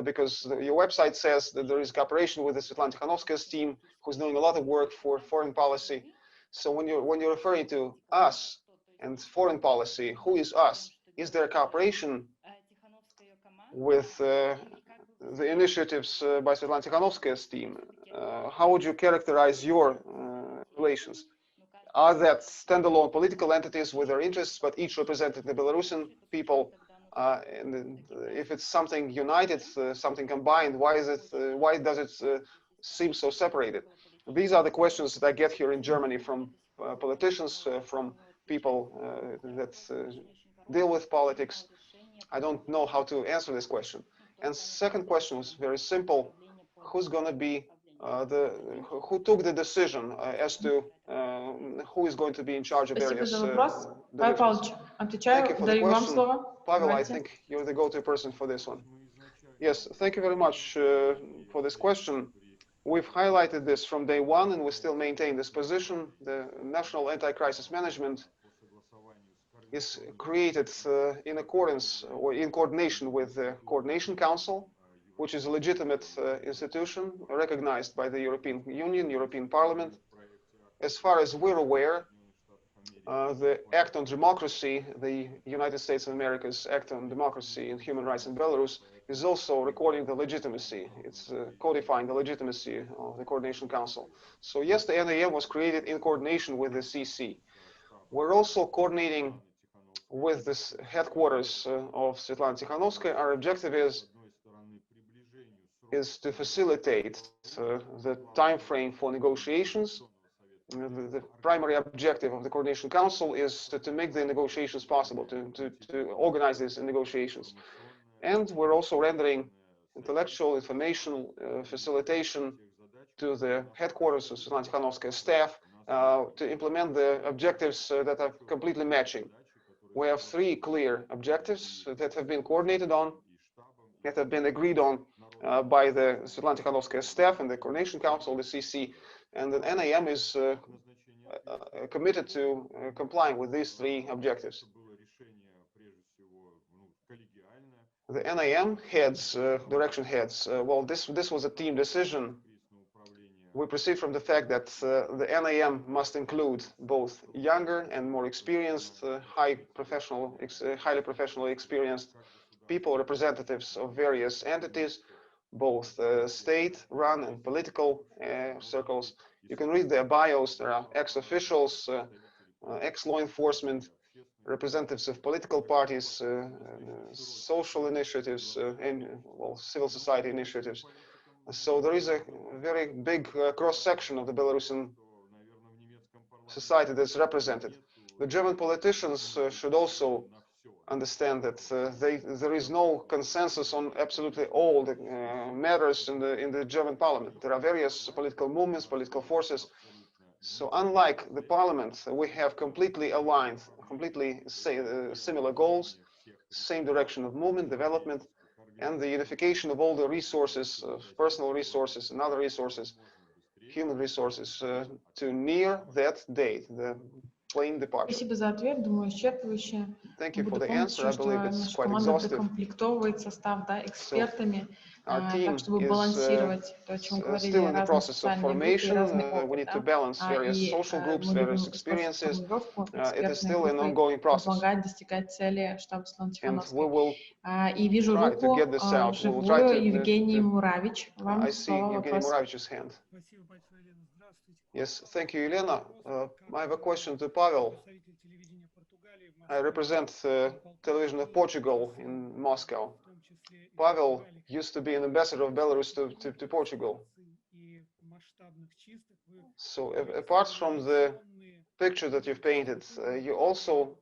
S1: Because your website says that there is cooperation with the Svetlana Tikhanovskaya's team, who's doing a lot of work for foreign policy. So when you're referring to us and foreign policy, who is us? Is there cooperation with the initiatives by Svetlana Tikhanovskaya's team? How would you characterize your relations? Are that standalone political entities with their interests, but each representing the Belarusian people? And if it's something united, something combined, why does it seem so separated? These are the questions that I get here in Germany from politicians, from people that deal with politics. I don't know how to answer this question. And second question was very simple. Who's going to be who took the decision as to who is going to be in charge of
S3: Спасибо
S1: various
S3: за вопрос. Павел
S1: divisions?
S3: Павлович,
S1: Thank you
S3: отвечаю,
S1: for the
S3: даю вам
S1: question.
S3: слово.
S1: Pavel, I
S3: Давайте.
S1: think you're the go-to person for this one. Yes, thank you very much for this question. We've highlighted this from day one, and we still maintain this position. The National Anti-Crisis Management is created in accordance or in coordination with the Coordination Council, which is a legitimate institution recognized by the European Union, European Parliament. As far as we're aware, the Act on Democracy, the United States of America's Act on Democracy and Human Rights in Belarus, is also recording the legitimacy. It's codifying the legitimacy of the Coordination Council. So yes, the NAM was created in coordination with the CC. We're also coordinating with this headquarters of Svetlana Tikhanovskaya. Our objective is to facilitate the time frame for negotiations. The primary objective of the Coordination Council is to make the negotiations possible, to organize these negotiations. And we're also rendering intellectual, informational facilitation to the headquarters of Svetlana Tikhanovskaya staff to implement the objectives that are completely matching. We have 3 clear objectives that have been coordinated on, that have been agreed on by the Svetlana Tikhanovskaya staff and the Coordination Council, the CC, and the NAM is committed to complying with these 3 objectives. The NAM heads, direction heads, well, this was a team decision. We proceed from the fact that the NAM must include both younger and more experienced, highly professionally experienced people, representatives of various entities, both state-run and political circles. You can read their bios. There are ex-officials, ex-law enforcement, representatives of political parties, social initiatives, and well, civil society initiatives. So there is a very big cross-section of the Belarusian society that's represented. The German politicians should also understand that there is no consensus on absolutely all the matters in the German parliament. There are various political movements, political forces. So unlike the parliament, we have completely aligned, completely similar goals, same direction of movement, development, and the unification of all the resources, personal resources and other resources, human resources, to near that date, the plane departure.
S3: Спасибо за ответ, думаю, исчерпывающе. Буду помнить еще, что наша команда докомплектовывает состав экспертами, так, чтобы балансировать то, о чем говорили, разные социальные группы и разный опыт. И мы будем использовать формулировку экспертной группы, помогать достигать цели штаба Светланы Тихановской. И вижу руку живую Евгений Муравич. Вам слово, вопрос.
S1: Yes, thank you, Elena. I have a question to Pavel. I represent television of Portugal in Moscow. Pavel used to be an ambassador of Belarus to Portugal. So apart from the picture that you've painted, you also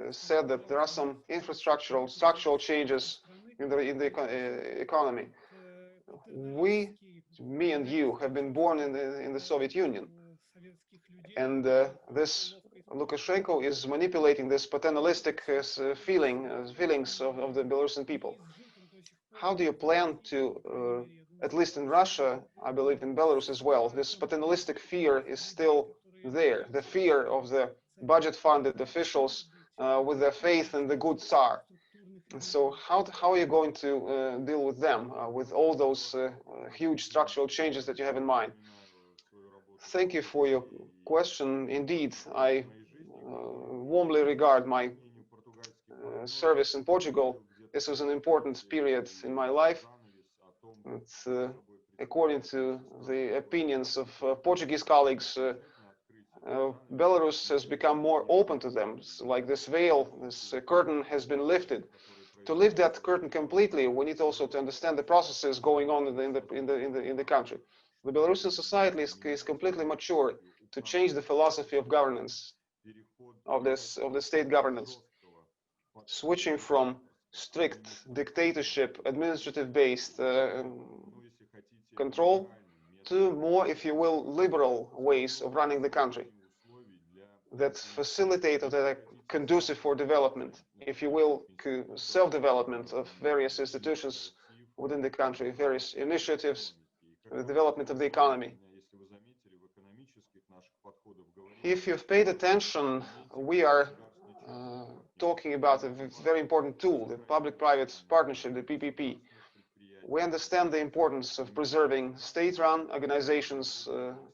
S1: said that there are some infrastructural, structural changes in the economy. Me and you, have been born in the Soviet Union. And this Lukashenko is manipulating this paternalistic feelings of the Belarusian people. How do you plan to, at least in Russia, I believe in Belarus as well, this paternalistic fear is still there, the fear of the budget-funded officials with their faith in the good Tsar. So how are you going to deal with them, with all those huge structural changes that you have in mind? Thank you for your question. Indeed, I warmly regard my service in Portugal. This was an important period in my life. It's, according to the opinions of Portuguese colleagues, Belarus has become more open to them. It's like this veil, this curtain has been lifted. To lift that curtain completely, we need also to understand the processes going on in the country. The Belarusian society is completely mature to change the philosophy of governance, of the state governance, switching from strict dictatorship, administrative-based control to more, if you will, liberal ways of running the country that facilitate or that are conducive for development, if you will, self-development of various institutions within the country, various initiatives, the development of the economy. If you've paid attention, we are talking about a very important tool, the public-private partnership, the PPP. We understand the importance of preserving state-run organizations,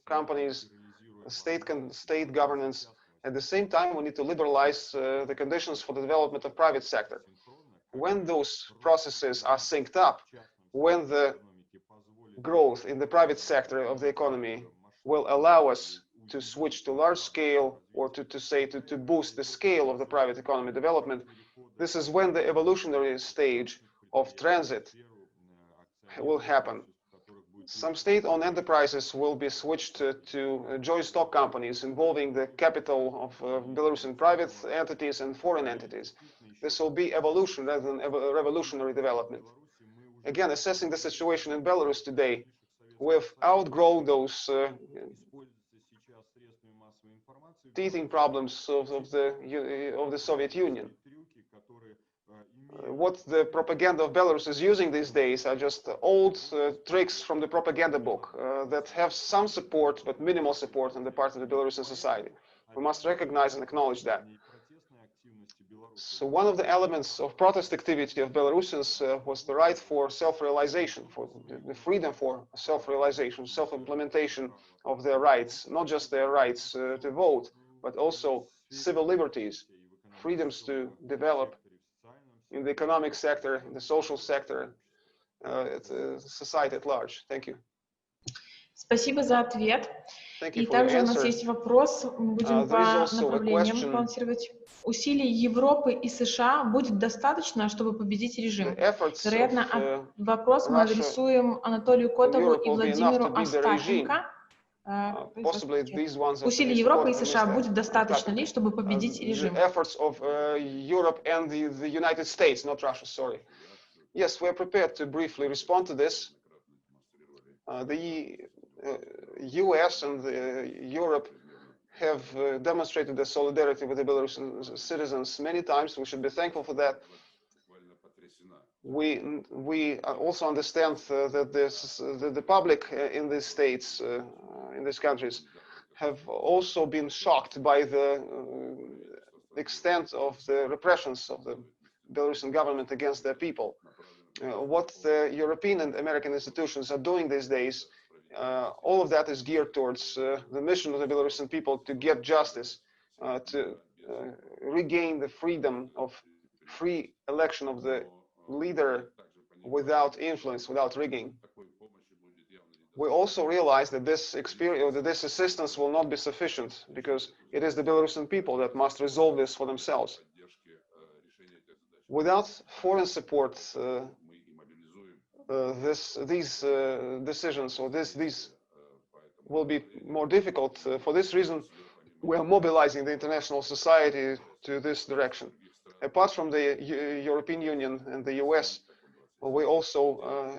S1: companies, state governance. At the same time, we need to liberalize the conditions for the development of private sector. When those processes are synced up, when the growth in the private sector of the economy will allow us to switch to large scale, or to boost the scale of the private economy development, this is when the evolutionary stage of transit will happen. Some state-owned enterprises will be switched to joint stock companies involving the capital of Belarusian private entities and foreign entities. This will be evolution rather than revolutionary development. Again, assessing the situation in Belarus today, we've outgrown those teething problems of the Soviet Union. What the propaganda of Belarus is using these days are just old tricks from the propaganda book that have some support, but minimal support on the part of the Belarusian society. We must recognize and acknowledge that. So one of the elements of protest activity of Belarusians was the right for self-realization, for the freedom for self-realization, self-implementation of their rights, not just their rights to vote, but also civil liberties, freedoms to develop in the economic sector, in the social sector, society at large. Thank you.
S3: Спасибо за ответ. И также у нас есть вопрос, мы будем по направлениям балансировать. Усилий Европы и США будет достаточно, чтобы победить режим? Вероятно, вопрос мы адресуем Анатолию Котову и Владимиру Остапенко. Усилий Европы и США будет достаточно ли, чтобы победить режим?
S1: Efforts of Europe and the United States, not Russia, sorry. Yes, we are prepared to briefly respond to this. The US and Europe have demonstrated their solidarity with the Belarusian citizens many times. We should be thankful for that. We also understand that the public in these states, in these countries, have also been shocked by the extent of the repressions of the Belarusian government against their people. What the European and American institutions are doing these days, all of that is geared towards the mission of the Belarusian people to get justice, to regain the freedom of free election of the leader without influence, without rigging. We also realize that this experience, that this assistance will not be sufficient, because it is the Belarusian people that must resolve this for themselves. Without foreign support, these decisions, or these will be more difficult. For this reason, we are mobilizing the international society to this direction. Apart from the European Union and the US, we also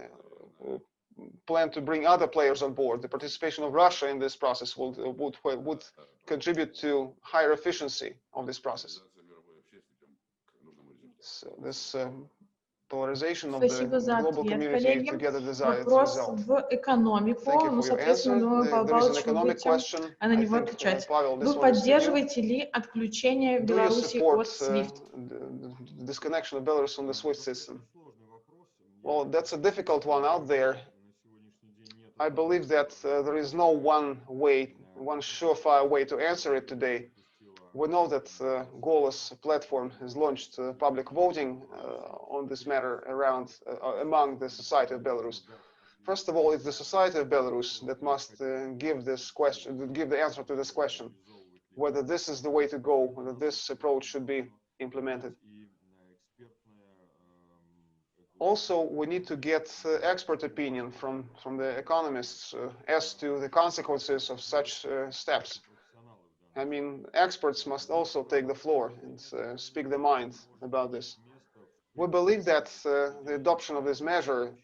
S1: plan to bring other players on board. The participation of Russia in this process would contribute to higher efficiency of this process. So this polarization of the global community together desired result.
S3: В экономику, ну, соответственно, думаю, Павел Павлович, вы будете на него отвечать. Вы поддерживаете ли отключение Беларуси от SWIFT?
S1: Disconnection of Belarus from the SWIFT system. Well, that's a difficult one out there. I believe that there is no one surefire way to answer it today. We know that Golos platform has launched public voting on this matter among the society of Belarus. First of all, it's the society of Belarus that must give the answer to this question, whether this is the way to go, whether this approach should be implemented. Also, we need to get expert opinion from the economists as to the consequences of such steps. I mean, experts must also take the floor and speak their mind about this. We believe that the adoption of this measure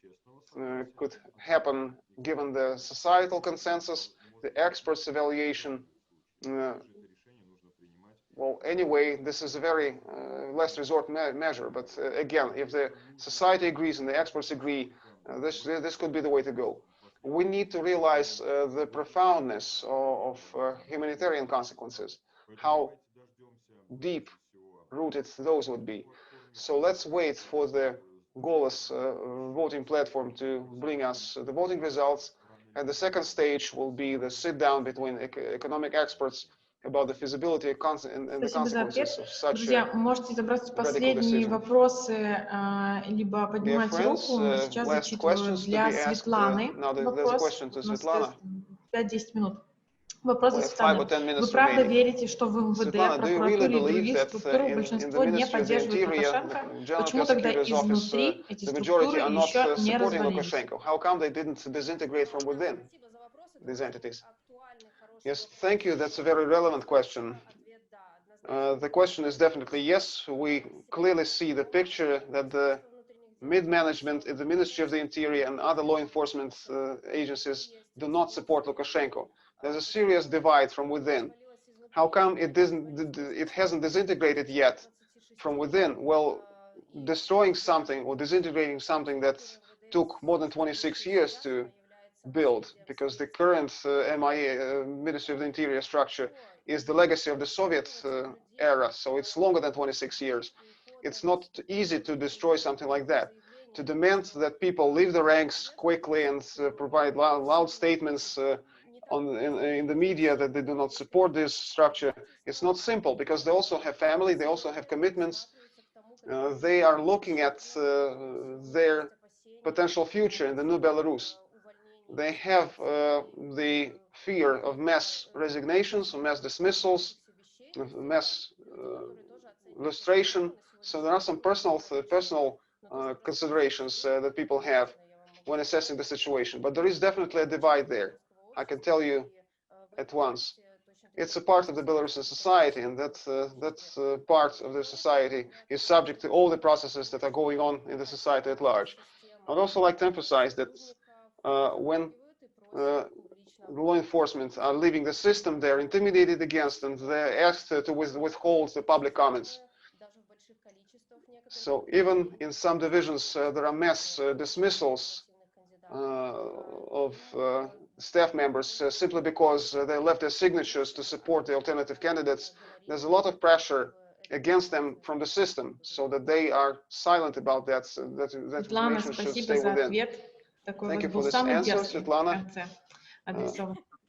S1: could happen given the societal consensus, the experts' evaluation. Well, anyway, this is a very last resort measure, but again, if the society agrees and the experts agree, this could be the way to go. We need to realize the profoundness of humanitarian consequences, how deep-rooted those would be. So let's wait for the goalless voting platform to bring us the voting results, and the second stage will be the sit-down between economic experts about the feasibility and the consequences of such
S3: Друзья, можете забрать последние вопросы, либо поднимать руку. Сейчас зачитываю для Светланы вопрос. У нас 5-10 минут. Вопрос за Светланой. Вы правда верите, что в МВД, прокуратуре и других структурах большинство не поддерживает Лукашенко? Почему тогда изнутри эти структуры еще не развалились?
S1: Yes, thank you. That's a very relevant question. The question is definitely yes. We clearly see the picture that the mid-management in the Ministry of the Interior and other law enforcement agencies do not support Lukashenko. There's a serious divide from within. How come it hasn't disintegrated yet from within? Well, destroying something or disintegrating something that took more than 26 years to build, because the current MIA, Ministry of the Interior structure, is the legacy of the Soviet era, so it's longer than 26 years. It's not easy to destroy something like that. To demand that people leave the ranks quickly and provide loud statements in the media that they do not support this structure, it's not simple, because they also have family, they also have commitments. They are looking at their potential future in the new Belarus. They have the fear of mass resignations, mass dismissals, mass lustration. So there are some personal considerations that people have when assessing the situation. But there is definitely a divide there. I can tell you at once. It's a part of the Belarusian society, and that part of the society is subject to all the processes that are going on in the society at large. I'd also like to emphasize that when law enforcement are leaving the system, they're intimidated against and they're asked to withhold the public comments. So even in some divisions, there are mass dismissals of staff members simply because they left their signatures to support the alternative candidates. There's a lot of pressure against them from the system, so that they are silent about that. That information should stay within. Thank you for this answer, Svetlana.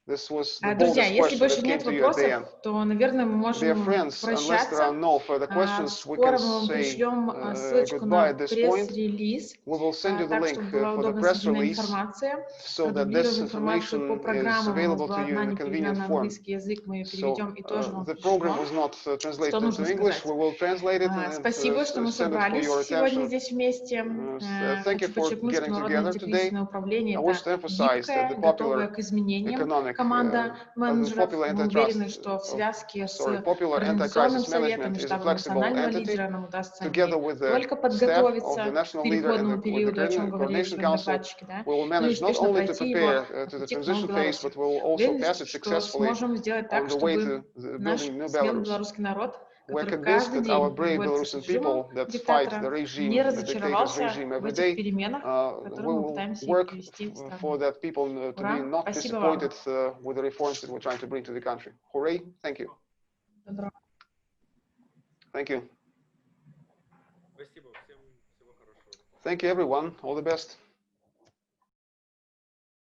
S1: This was the boldest question that came to you at the end. Dear friends, unless there are no further questions, we can say goodbye at this point. We will send you the link for the press release so that this information is available to you in a convenient form. So the program was not translated into English. We will translate it and send it for your attention. Thank you for getting together today. I wish to emphasize that the popular economic, popular anti-crisis management is a flexible entity. Together with the staff of the national leader and with the Coordination Council, we will manage not only to prepare to the transition phase, but we will also pass it successfully on the way to building new Belarus. We're convinced that our brave Belarusian people that fight the regime, the dictator's regime every day, we will work for that people to be not disappointed with the reforms that we're trying to bring to the country. Hooray! Thank you. Thank you. Thank you, everyone. All the best.